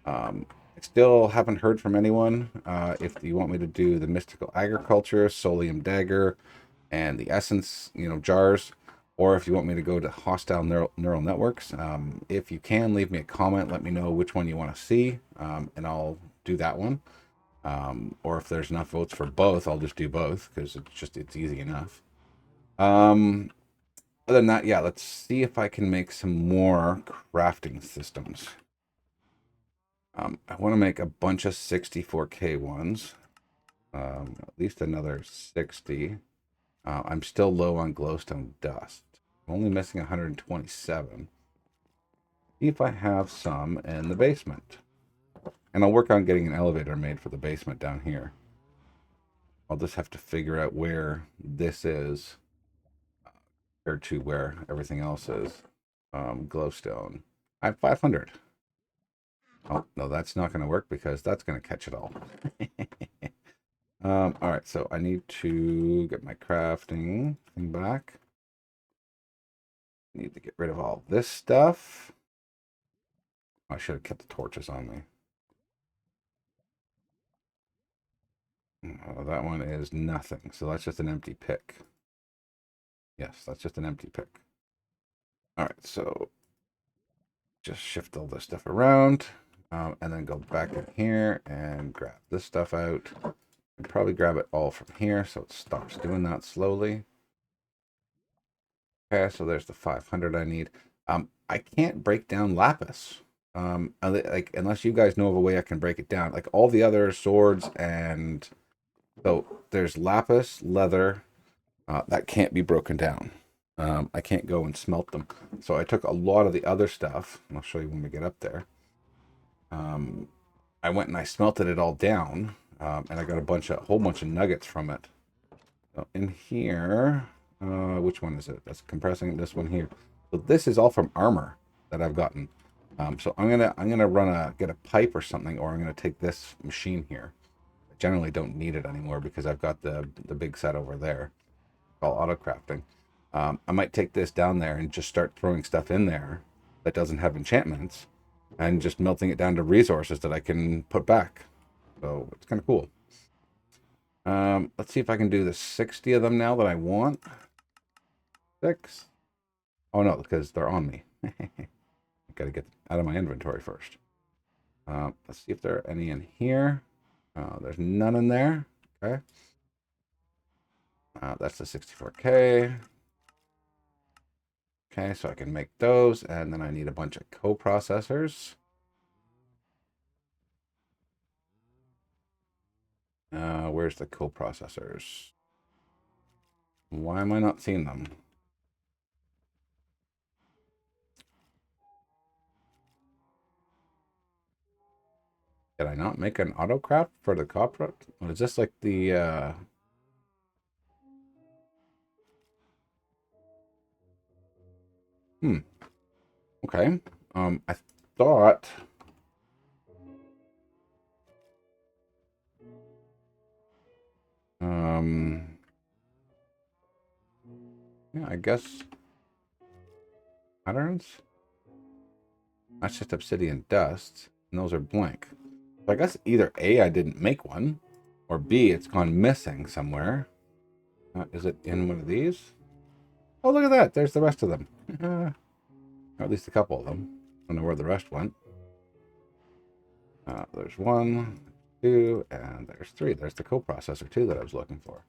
I still haven't heard from anyone if you want me to do the mystical agriculture, solium dagger, and the essence, jars, or if you want me to go to hostile neural networks. If you can, leave me a comment. Let me know which one you want to see, and I'll do that one. Or if there's enough votes for both, I'll just do both because it's easy enough. Other than that, yeah, let's see if I can make some more crafting systems. I want to make a bunch of 64K ones, at least another 60. I'm still low on glowstone dust. I'm only missing 127. See if I have some in the basement. And I'll work on getting an elevator made for the basement down here. I'll just have to figure out where this is compared to where everything else is. Glowstone. I have 500. Oh, no, that's not going to work because that's going to catch it all. All right, so I need to get my crafting thing back. Need to get rid of all this stuff. I should have kept the torches on me. That one is nothing, so that's just an empty pick. Yes, that's just an empty pick. All right, so just shift all this stuff around, and then go back in here and grab this stuff out. And probably grab it all from here so it stops doing that slowly. Okay, so there's the 500 I need. I can't break down lapis. Like unless you guys know of a way I can break it down. Like all the other swords, and so there's lapis, leather, that can't be broken down. I can't go and smelt them. So I took a lot of the other stuff, and I'll show you when we get up there. I went and I smelted it all down, and I got a whole bunch of nuggets from it. So in here, which one is it? That's compressing this one here. So this is all from armor that I've gotten. So I'm gonna get a pipe or something, or I'm gonna take this machine here. I generally don't need it anymore because I've got the big set over there called auto crafting. I might take this down there and just start throwing stuff in there that doesn't have enchantments, and just melting it down to resources that I can put back. So it's kind of cool. Let's see if I can do the 60 of them now that I want. 6. Oh no, because they're on me. Gotta get out of my inventory first. Let's see if there are any in here. There's none in there. Okay. That's the 64K. Okay, so I can make those, and then I need a bunch of coprocessors. Where's the coprocessors? Why am I not seeing them? Did I not make an autocraft for the copper? What is this, like the Okay. I thought yeah, I guess patterns. That's just obsidian dust. and those are blank. So I guess either A, I didn't make one, or B, it's gone missing somewhere. Is it in one of these? Oh, look at that. There's the rest of them. Or at least a couple of them. I don't know where the rest went. There's 1, 2, and there's 3. There's the coprocessor too that I was looking for.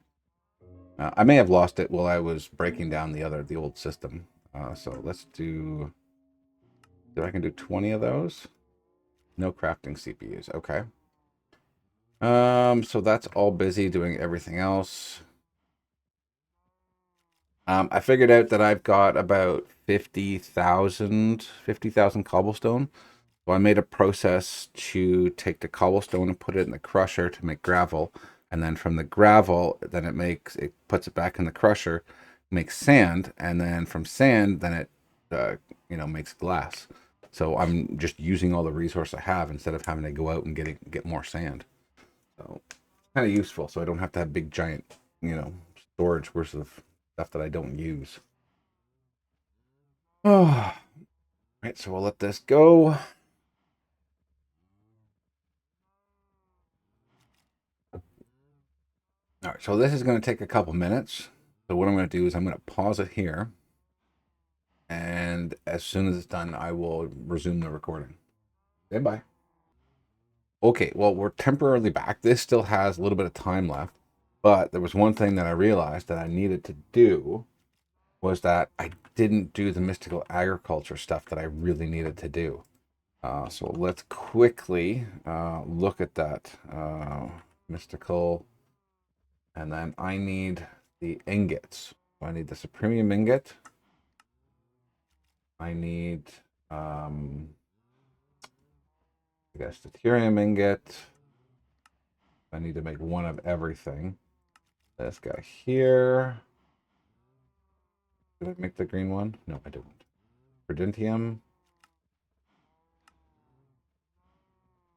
I may have lost it while I was breaking down the old system. So let's do. I can do 20 of those. No crafting CPUs. Okay. So that's all busy doing everything else. I figured out that I've got about 50,000 cobblestone. So I made a process to take the cobblestone and put it in the crusher to make gravel. And then from the gravel, then it puts it back in the crusher, makes sand. And then from sand, then it, makes glass. So I'm just using all the resource I have instead of having to go out and get more sand. So it's kind of useful. So I don't have to have big giant, storage worth of stuff that I don't use. Oh, right. So we'll let this go. All right, so this is going to take a couple minutes. So what I'm going to do is I'm going to pause it here. And as soon as it's done, I will resume the recording. Stand by. Okay, well, we're temporarily back. This still has a little bit of time left. But there was one thing that I realized that I needed to do was that I didn't do the mystical agriculture stuff that I really needed to do. So let's quickly look at that. Mystical. And then I need the ingots. I need the supremum ingot. I need, I guess, the deuterium ingot. I need to make one of everything. This guy here. Did I make the green one? No, I didn't. Prudentium.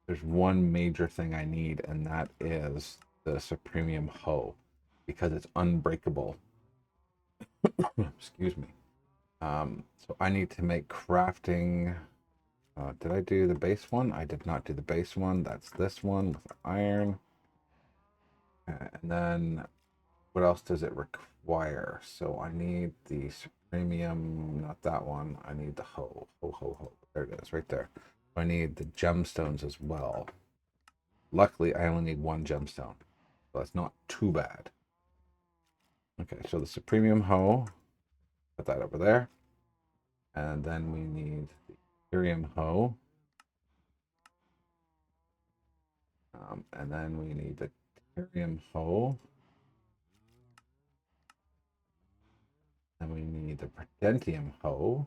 There's one major thing I need, and that is the supremum hoe, because it's unbreakable. Excuse me. So I need to make crafting. Did I do the base one? I did not do the base one. That's this one with iron. And then what else does it require? So I need the supremum, not that one. I need the hoe. Ho. There it is, right there. I need the gemstones as well. Luckily, I only need one gemstone. So that's not too bad. Okay, so the supremum hoe. Put that over there. And then we need the ethereum hoe. And then we need the ethereum hoe. And we need the prudentium hoe.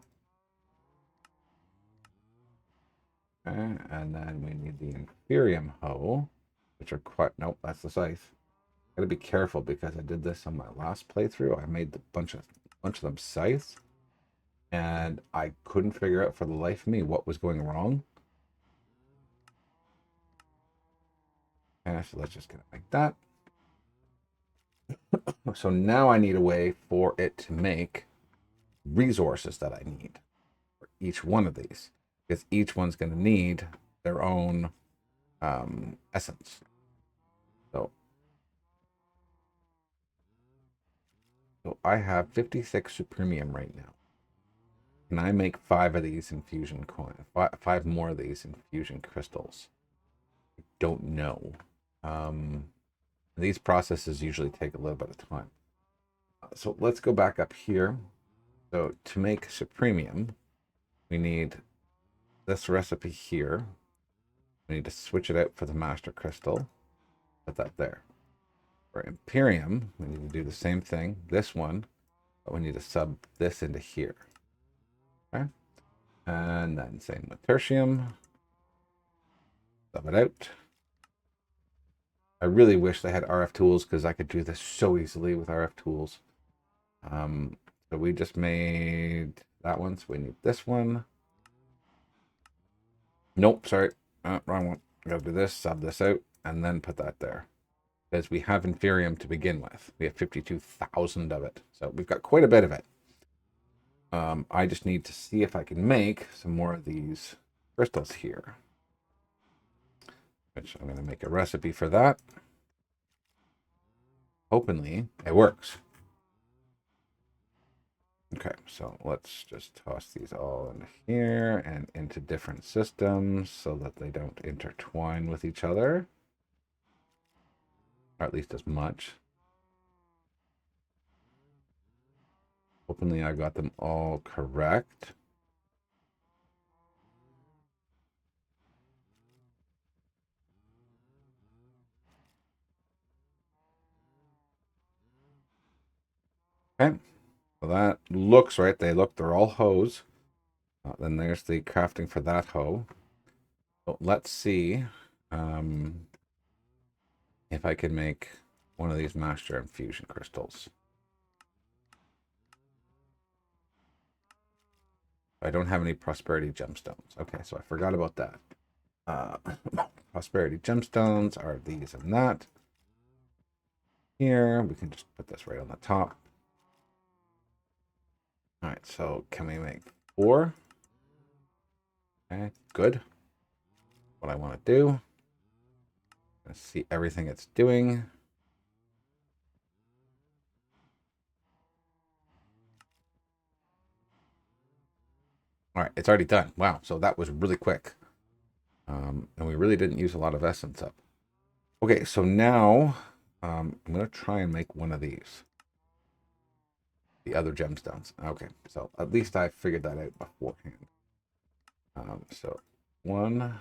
Okay, and then we need the inferium hoe, which are quite, nope, that's the scythe. Gotta be careful because I did this on my last playthrough. I made a bunch of them scythes, and I couldn't figure out for the life of me what was going wrong. And so let's just get it like that. So now I need a way for it to make resources that I need for each one of these, because each one's going to need their own essence. So I have 56 supremium right now. Can I make 5 of these infusion coin? 5 more of these infusion crystals? I don't know. These processes usually take a little bit of time. So let's go back up here. So to make supremium, we need this recipe here. We need to switch it out for the master crystal. Put that there. For Imperium, we need to do the same thing. This one, but we need to sub this into here. Okay. And then same with Tertium. Sub it out. I really wish they had RF tools because I could do this so easily with RF tools. So we just made that one, so we need this one. Nope, sorry, wrong one. I gotta do this, sub this out, and then put that there. Because we have inferium to begin with. We have 52,000 of it, so we've got quite a bit of it. I just need to see if I can make some more of these crystals here. which I'm going to make a recipe for that. Hopefully it works. Okay, so let's just toss these all in here and into different systems so that they don't intertwine with each other, or at least as much. Hopefully I got them all correct. Okay, so that looks right. They're all hose. Then there's the crafting for that hoe. So let's see if I can make one of these master infusion crystals. I don't have any prosperity gemstones. Okay, so I forgot about that. Prosperity gemstones are these and that. Here, we can just put this right on the top. All right, so can we make 4? Okay, good. What I want to do. Let's see everything it's doing. All right, it's already done. Wow, so that was really quick. And we really didn't use a lot of essence up. Okay, so now I'm going to try and make one of these. The other gemstones. Okay, so at least I figured that out beforehand. So 1,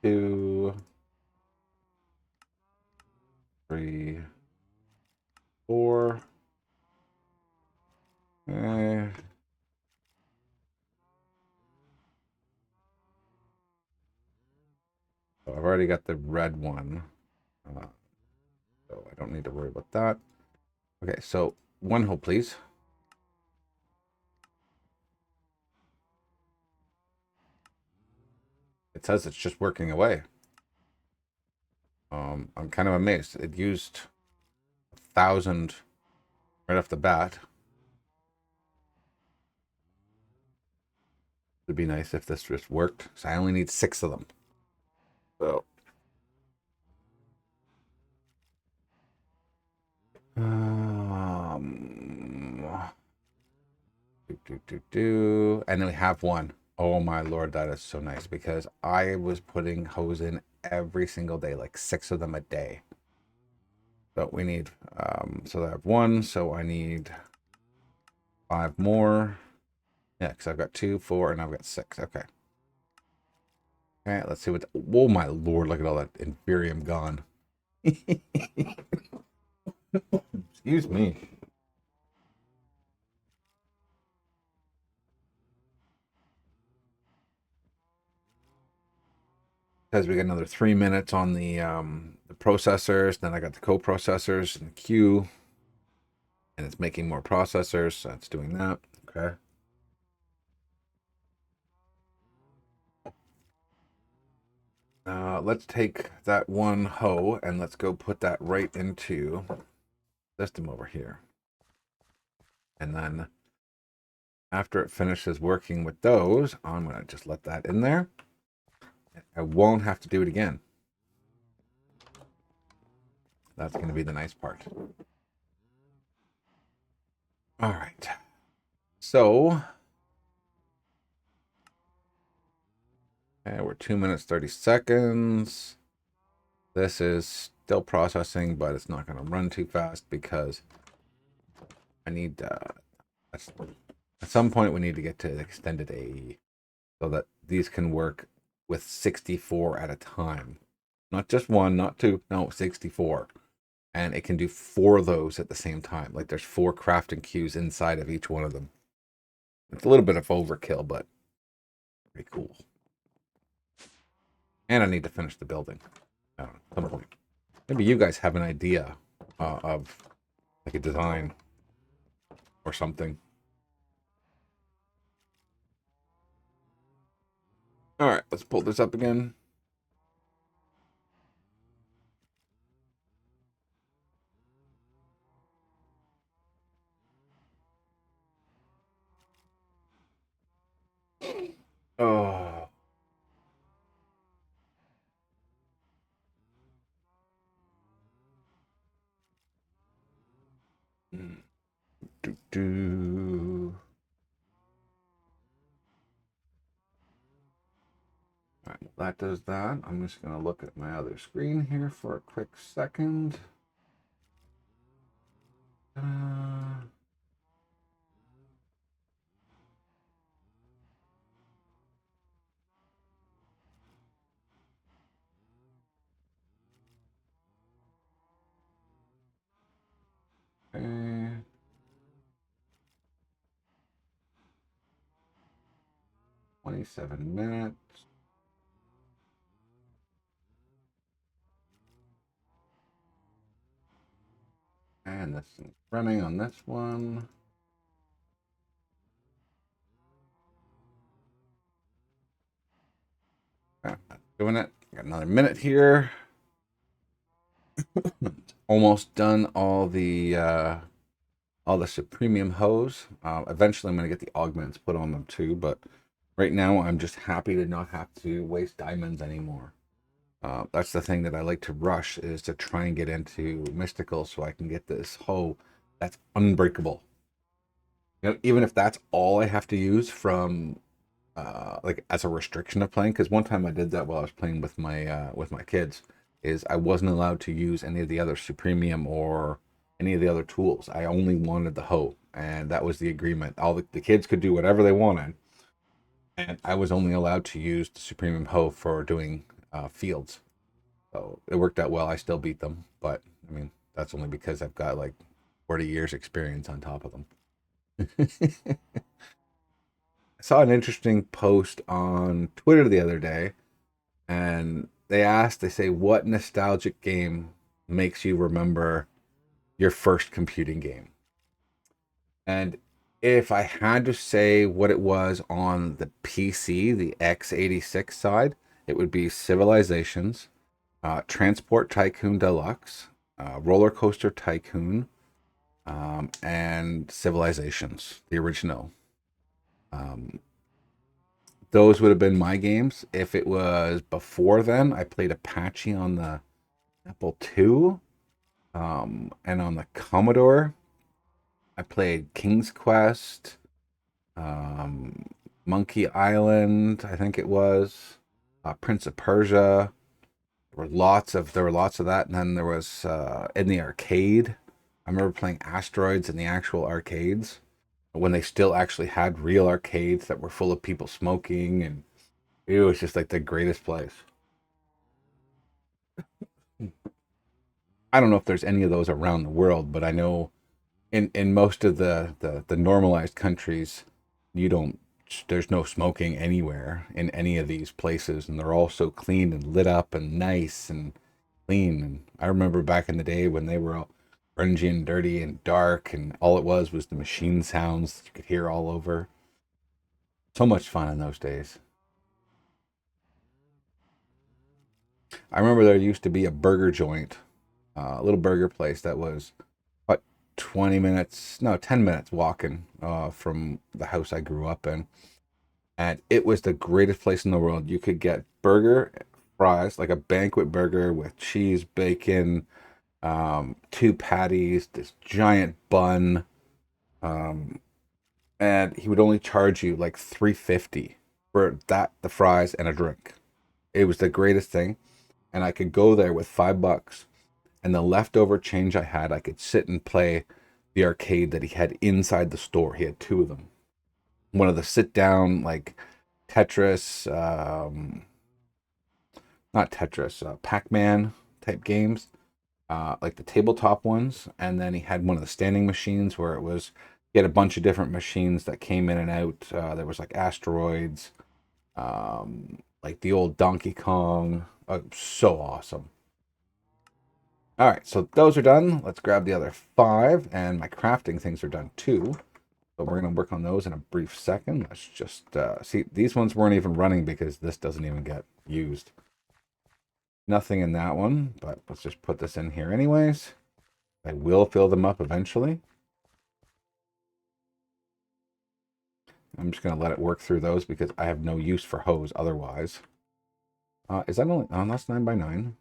2, 3, 4. So I've already got the red one. So I don't need to worry about that. Okay, so 1 hole, please. It says it's just working away. I'm kind of amazed. It used 1,000 right off the bat. It'd be nice if this just worked. So I only need 6 of them. So and then we have 1. Oh my lord, that is so nice because I was putting hose in every single day, like 6 of them a day. So we need so I have 1, so I need 5 more. Yeah, because I've got 2, 4, and I've got 6. Okay. Okay, let's see what. Oh my lord, look at all that inferium gone. Excuse me. Says we got another 3 minutes on the processors. Then I got the co-processors in the queue, and it's making more processors. So it's doing that. Okay. Let's take that 1 hoe and let's go put that right into system over here. And then after it finishes working with those, I'm going to just let that in there. I won't have to do it again. That's going to be the nice part. All right. So, we're 2 minutes, 30 seconds. This is still processing, but it's not going to run too fast because I need, at some point we need to get to extended AE so that these can work with 64 at a time. Not just 1, not 2, no, 64. And it can do 4 of those at the same time. Like there's 4 crafting queues inside of each one of them. It's a little bit of overkill, but pretty cool. And I need to finish the building at some point. Maybe you guys have an idea of like a design or something. All right, let's pull this up again. Oh, Do, do. All right, that does that. I'm just going to look at my other screen here for a quick second. Okay. 27 minutes. And this is running on this one. Doing it. Got another minute here. Almost done all the supremum hose. Eventually, I'm going to get the augments put on them too, but right now, I'm just happy to not have to waste diamonds anymore. That's the thing that I like to rush, is to try and get into mystical so I can get this hoe that's unbreakable. You know, even if that's all I have to use from like as a restriction of playing, because one time I did that while I was playing with my kids, is I wasn't allowed to use any of the other supremium or any of the other tools. I only wanted the hoe, and that was the agreement. All the kids could do whatever they wanted, and I was only allowed to use the supremum hoe for doing fields. So it worked out well. I still beat them, but I mean that's only because I've got like 40 years experience on top of them. I saw an interesting post on Twitter the other day, and they say, what nostalgic game makes you remember your first computing game? And if I had to say what it was on the PC, the x86 side, it would be Civilizations, Transport Tycoon Deluxe, Roller Coaster Tycoon, and Civilizations, the original. Um, those would have been my games. If it was before then, I played Apache on the Apple II, and on the Commodore, I played King's Quest, um, Monkey Island, I think it was, Prince of Persia. There were lots of that, and then there was in the arcade. I remember playing Asteroids in the actual arcades when they still actually had real arcades that were full of people smoking, and it was just like the greatest place. I don't know if there's any of those around the world, but I know in most of the normalized countries, you don't there's no smoking anywhere in any of these places, and they're all so clean and lit up and nice and clean. And I remember back in the day when they were all grungy and dirty and dark, and all it was the machine sounds that you could hear all over. So much fun in those days. I remember there used to be a burger joint, a little burger place that was what 20 minutes, no, 10 minutes walking from the house I grew up in. And it was the greatest place in the world. You could get burger, fries, like a banquet burger with cheese, bacon, two patties, this giant bun, um, and he would only charge you like 350 for that, the fries, and a drink. It was the greatest thing, and I could go there with $5, and the leftover change I had, I could sit and play the arcade that he had inside the store. He had two of them. One of the sit down like Tetris, not Tetris, Pac-Man type games, like the tabletop ones, and then he had one of the standing machines where it was he had a bunch of different machines that came in and out. There was like asteroids, like the old Donkey Kong. So awesome. All right, so those are done. Let's grab the other five, and my crafting things are done too. So we're going to work on those in a brief second. Let's just see. These ones weren't even running because this doesn't even get used. Nothing in that one, but let's just put this in here anyways. I will fill them up eventually. I'm just going to let it work through those because I have no use for hose otherwise. Is that only... Oh, that's 9 by 9.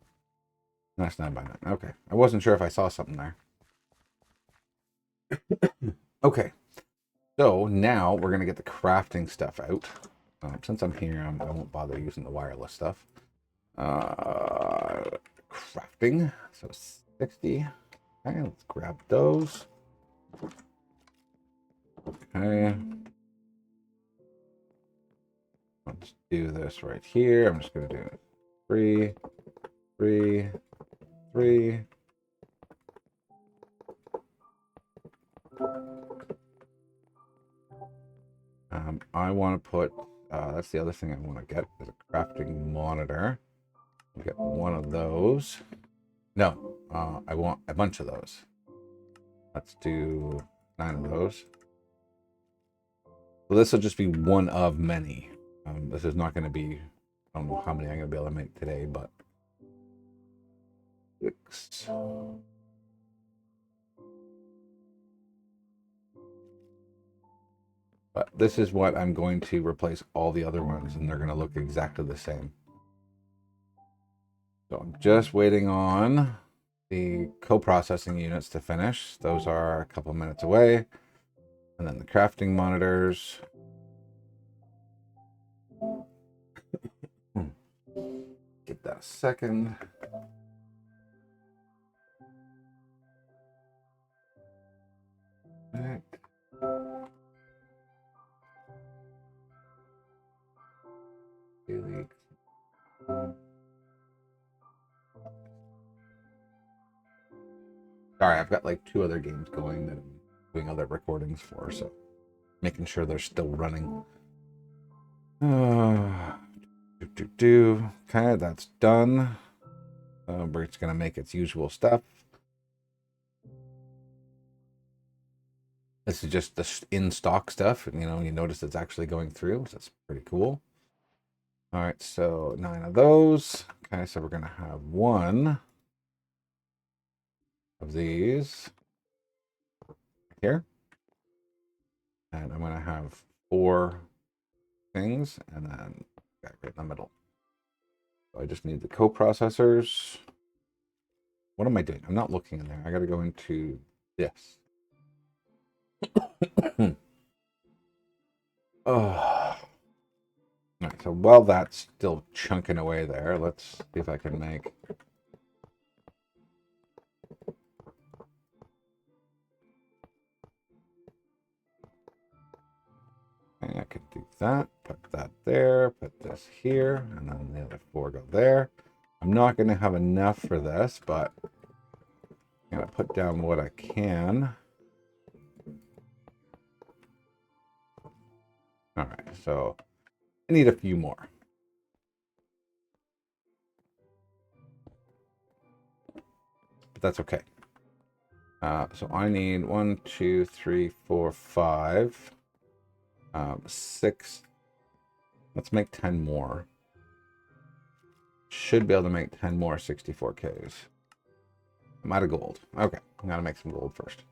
That's 9 by 9. Okay. I wasn't sure if I saw something there. Okay, so now we're gonna get the crafting stuff out. Since I'm here, I won't bother using the wireless stuff. Crafting, so 60. Okay, let's grab those. Okay. Let's do this right here. I'm just gonna do 3, 3, 3. I want to put, that's the other thing I want to get, is a crafting monitor. We'll get one of those. No, I want a bunch of those. Let's do 9 of those. So this will just be one of many. This is not going to be, I don't know how many I'm going to be able to make today, but 6. But this is what I'm going to replace all the other ones, and they're going to look exactly the same. So I'm just waiting on the co-processing units to finish. Those are a couple minutes away. And then the crafting monitors. Get that a second. Right. Sorry, I've got like 2 other games going that I'm doing other recordings for, so making sure they're still running. Okay, that's done. We're just gonna make its usual stuff. This is just the in-stock stuff, and you notice it's actually going through, so that's pretty cool. All right, so 9 of those. Okay, so we're gonna have 1 of these here, and I'm gonna have 4 things, and then right in the middle. So I just need the co-processors. What am I doing? I'm not looking in there. I got to go into this. Oh. All right, so while that's still chunking away there, let's see if I can make. Okay, I can do that. Put that there. Put this here, and then the other 4 go there. I'm not going to have enough for this, but I'm going to put down what I can. All right, so I need a few more. But that's okay. So I need 1, 2, 3, 4, 5, 6. Let's make 10 more. Should be able to make 10 more 64Ks. I'm out of gold. Okay, I gotta make some gold first.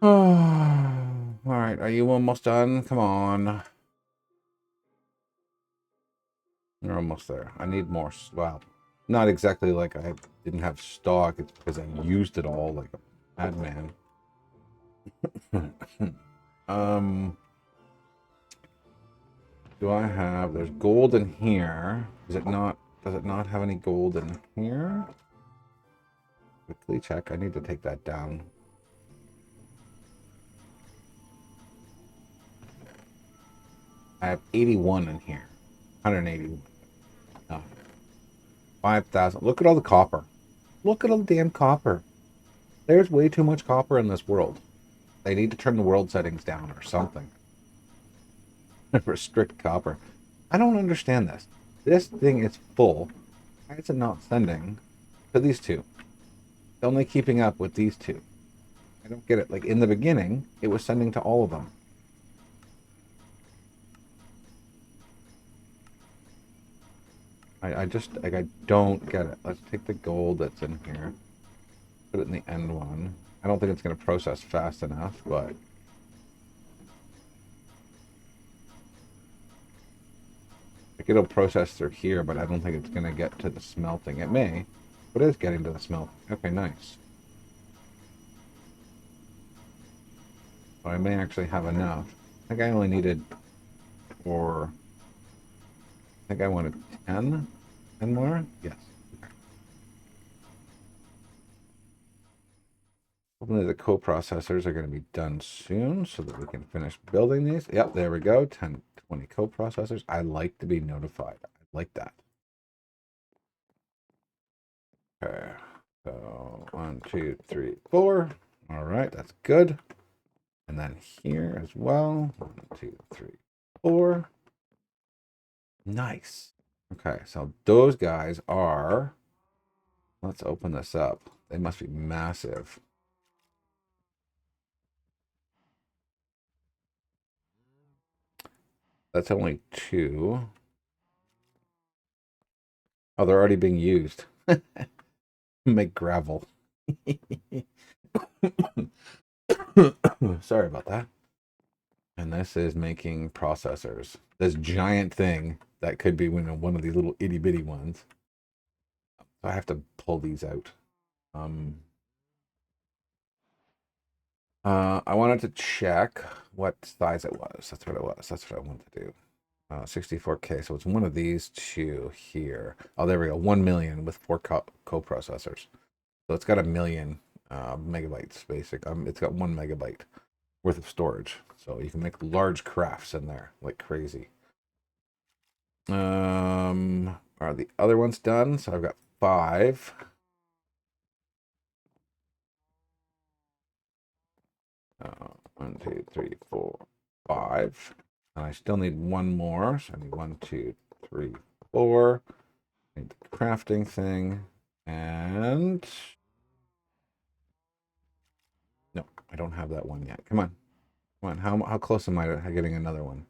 All right, are you almost done? Come on. You're almost there. I need more. Well, not exactly like I didn't have stock. It's because I used it all like a madman. Do I have? There's gold in here. Is it not? Does it not have any gold in here? Quickly check. I need to take that down. I have 81 in here. 181. No. 5,000. Look at all the copper. Look at all the damn copper. There's way too much copper in this world. They need to turn the world settings down or something. Restrict copper. I don't understand this. This thing is full. Why is it not sending to these 2? It's only keeping up with these 2. I don't get it. Like in the beginning, it was sending to all of them. I just, like, I don't get it. Let's take the gold that's in here. Put it in the end one. I don't think it's going to process fast enough, but... like, it'll process through here, but I don't think it's going to get to the smelting. It may, but it is getting to the smelt. Okay, nice. So I may actually have enough. I think I only needed for, I think I wanted 10 more. Yes. Hopefully the coprocessors are going to be done soon so that we can finish building these. Yep, there we go. 10, 20 coprocessors. I like to be notified. I like that. Okay. So 1, 2, 3, 4. All right, that's good. And then here as well. 1, 2, 3, 4. Nice. Okay, so those guys are, let's open this up. They must be massive. That's only 2. Oh, they're already being used. Make gravel. Sorry about that. And this is making processors. This giant thing that could be one of these little itty bitty ones. So I have to pull these out. I wanted to check what size it was. That's what it was. That's what I wanted to do. 64K. So it's one of these two here. Oh, there we go. 1 million with 4 coprocessors. So it's got a million megabytes basic. It's got 1 megabyte worth of storage. So you can make large crafts in there like crazy. Are the other ones done? So I've got 5. 1, 2, 3, 4, 5. And I still need 1 more. So I need 1, 2, 3, 4. I need the crafting thing. And no, I don't have that one yet. Come on. Come on. How close am I to getting another one?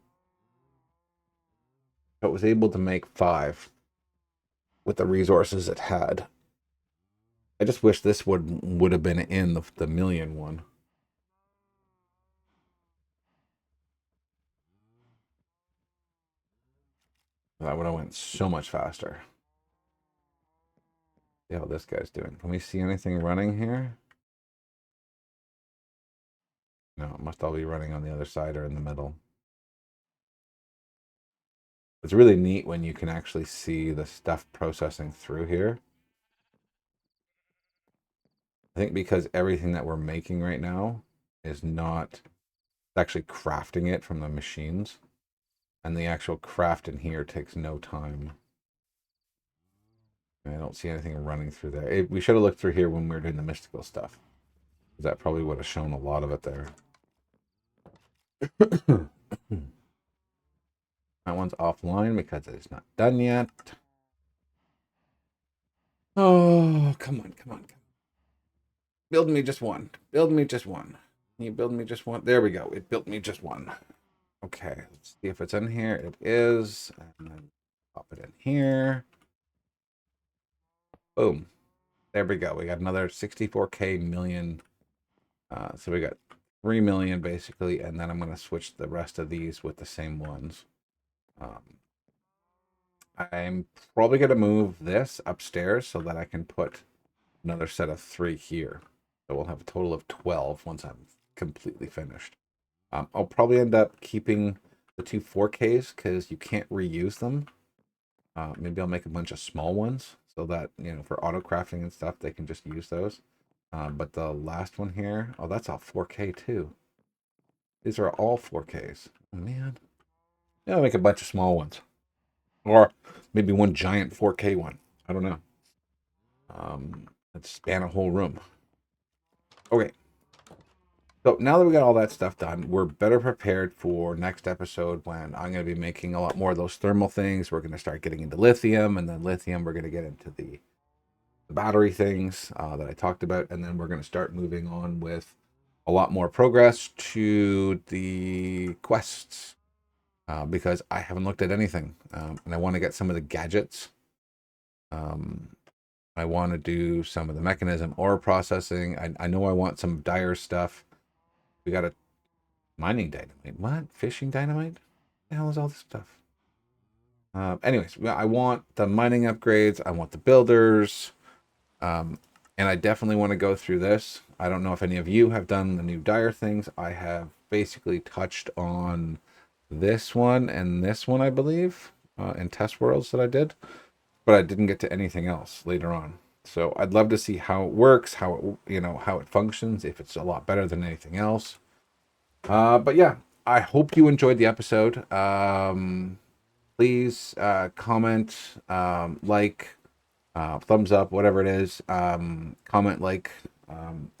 I was able to make 5 with the resources it had. I just wish this would have been in the million one. That would have went so much faster. See how this guy's doing. Can we see anything running here? No, it must all be running on the other side or in the middle. It's really neat when you can actually see the stuff processing through here. I think because everything that we're making right now is not actually crafting it from the machines. And the actual craft in here takes no time. I don't see anything running through there. We should have looked through here when we were doing the mystical stuff. That probably would have shown a lot of it there. That one's offline because it's not done yet. Oh, come on, come on, come on. Build me just one. Build me just one. Can you build me just one? There we go. It built me just one. Okay, let's see if it's in here. It is. And then pop it in here. Boom. There we go. We got another 64K million. So we got 3 million basically, and then I'm going to switch the rest of these with the same ones. I'm probably going to move this upstairs so that I can put another set of 3 here. So we'll have a total of 12 once I'm completely finished. I'll probably end up keeping the 2 4Ks because you can't reuse them. Maybe I'll make a bunch of small ones so that, for auto crafting and stuff, they can just use those. But the last one here, oh, that's all 4K too. These are all 4Ks. Oh, man. Yeah, I'll make a bunch of small ones. Or maybe one giant 4K one. I don't know. Let's span a whole room. Okay. So now that we got all that stuff done, we're better prepared for next episode when I'm going to be making a lot more of those thermal things. We're going to start getting into lithium, and then lithium, we're going to get into the battery things that I talked about, and then we're going to start moving on with a lot more progress to the quests because I haven't looked at anything, and I want to get some of the gadgets. I want to do some of the mechanism ore processing. I know I want some dire stuff. We got a mining dynamite. What? Fishing dynamite? What the hell is all this stuff? Anyways, I want the mining upgrades. I want the builders. And I definitely want to go through this. I don't know if any of you have done the new dire things. I have basically touched on this one and this one, I believe, in test worlds that I did, but I didn't get to anything else later on. So I'd love to see how it works, how it, how it functions, if it's a lot better than anything else. But yeah, I hope you enjoyed the episode. Please comment, like, thumbs up, whatever it is. Comment, like,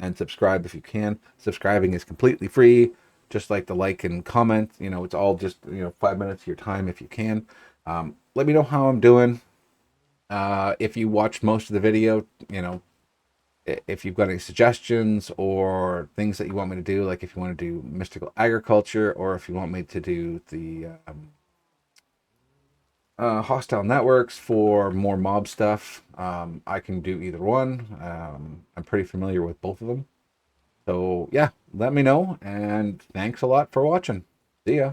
and subscribe if you can. Subscribing is completely free, just like the like and comment. It's all just 5 minutes of your time if you can. Let me know how I'm doing. If you watched most of the video, if you've got any suggestions or things that you want me to do, like if you want to do mystical agriculture, or if you want me to do the hostile networks for more mob stuff, I can do either one. I'm pretty familiar with both of them. So yeah, let me know, and thanks a lot for watching. See ya.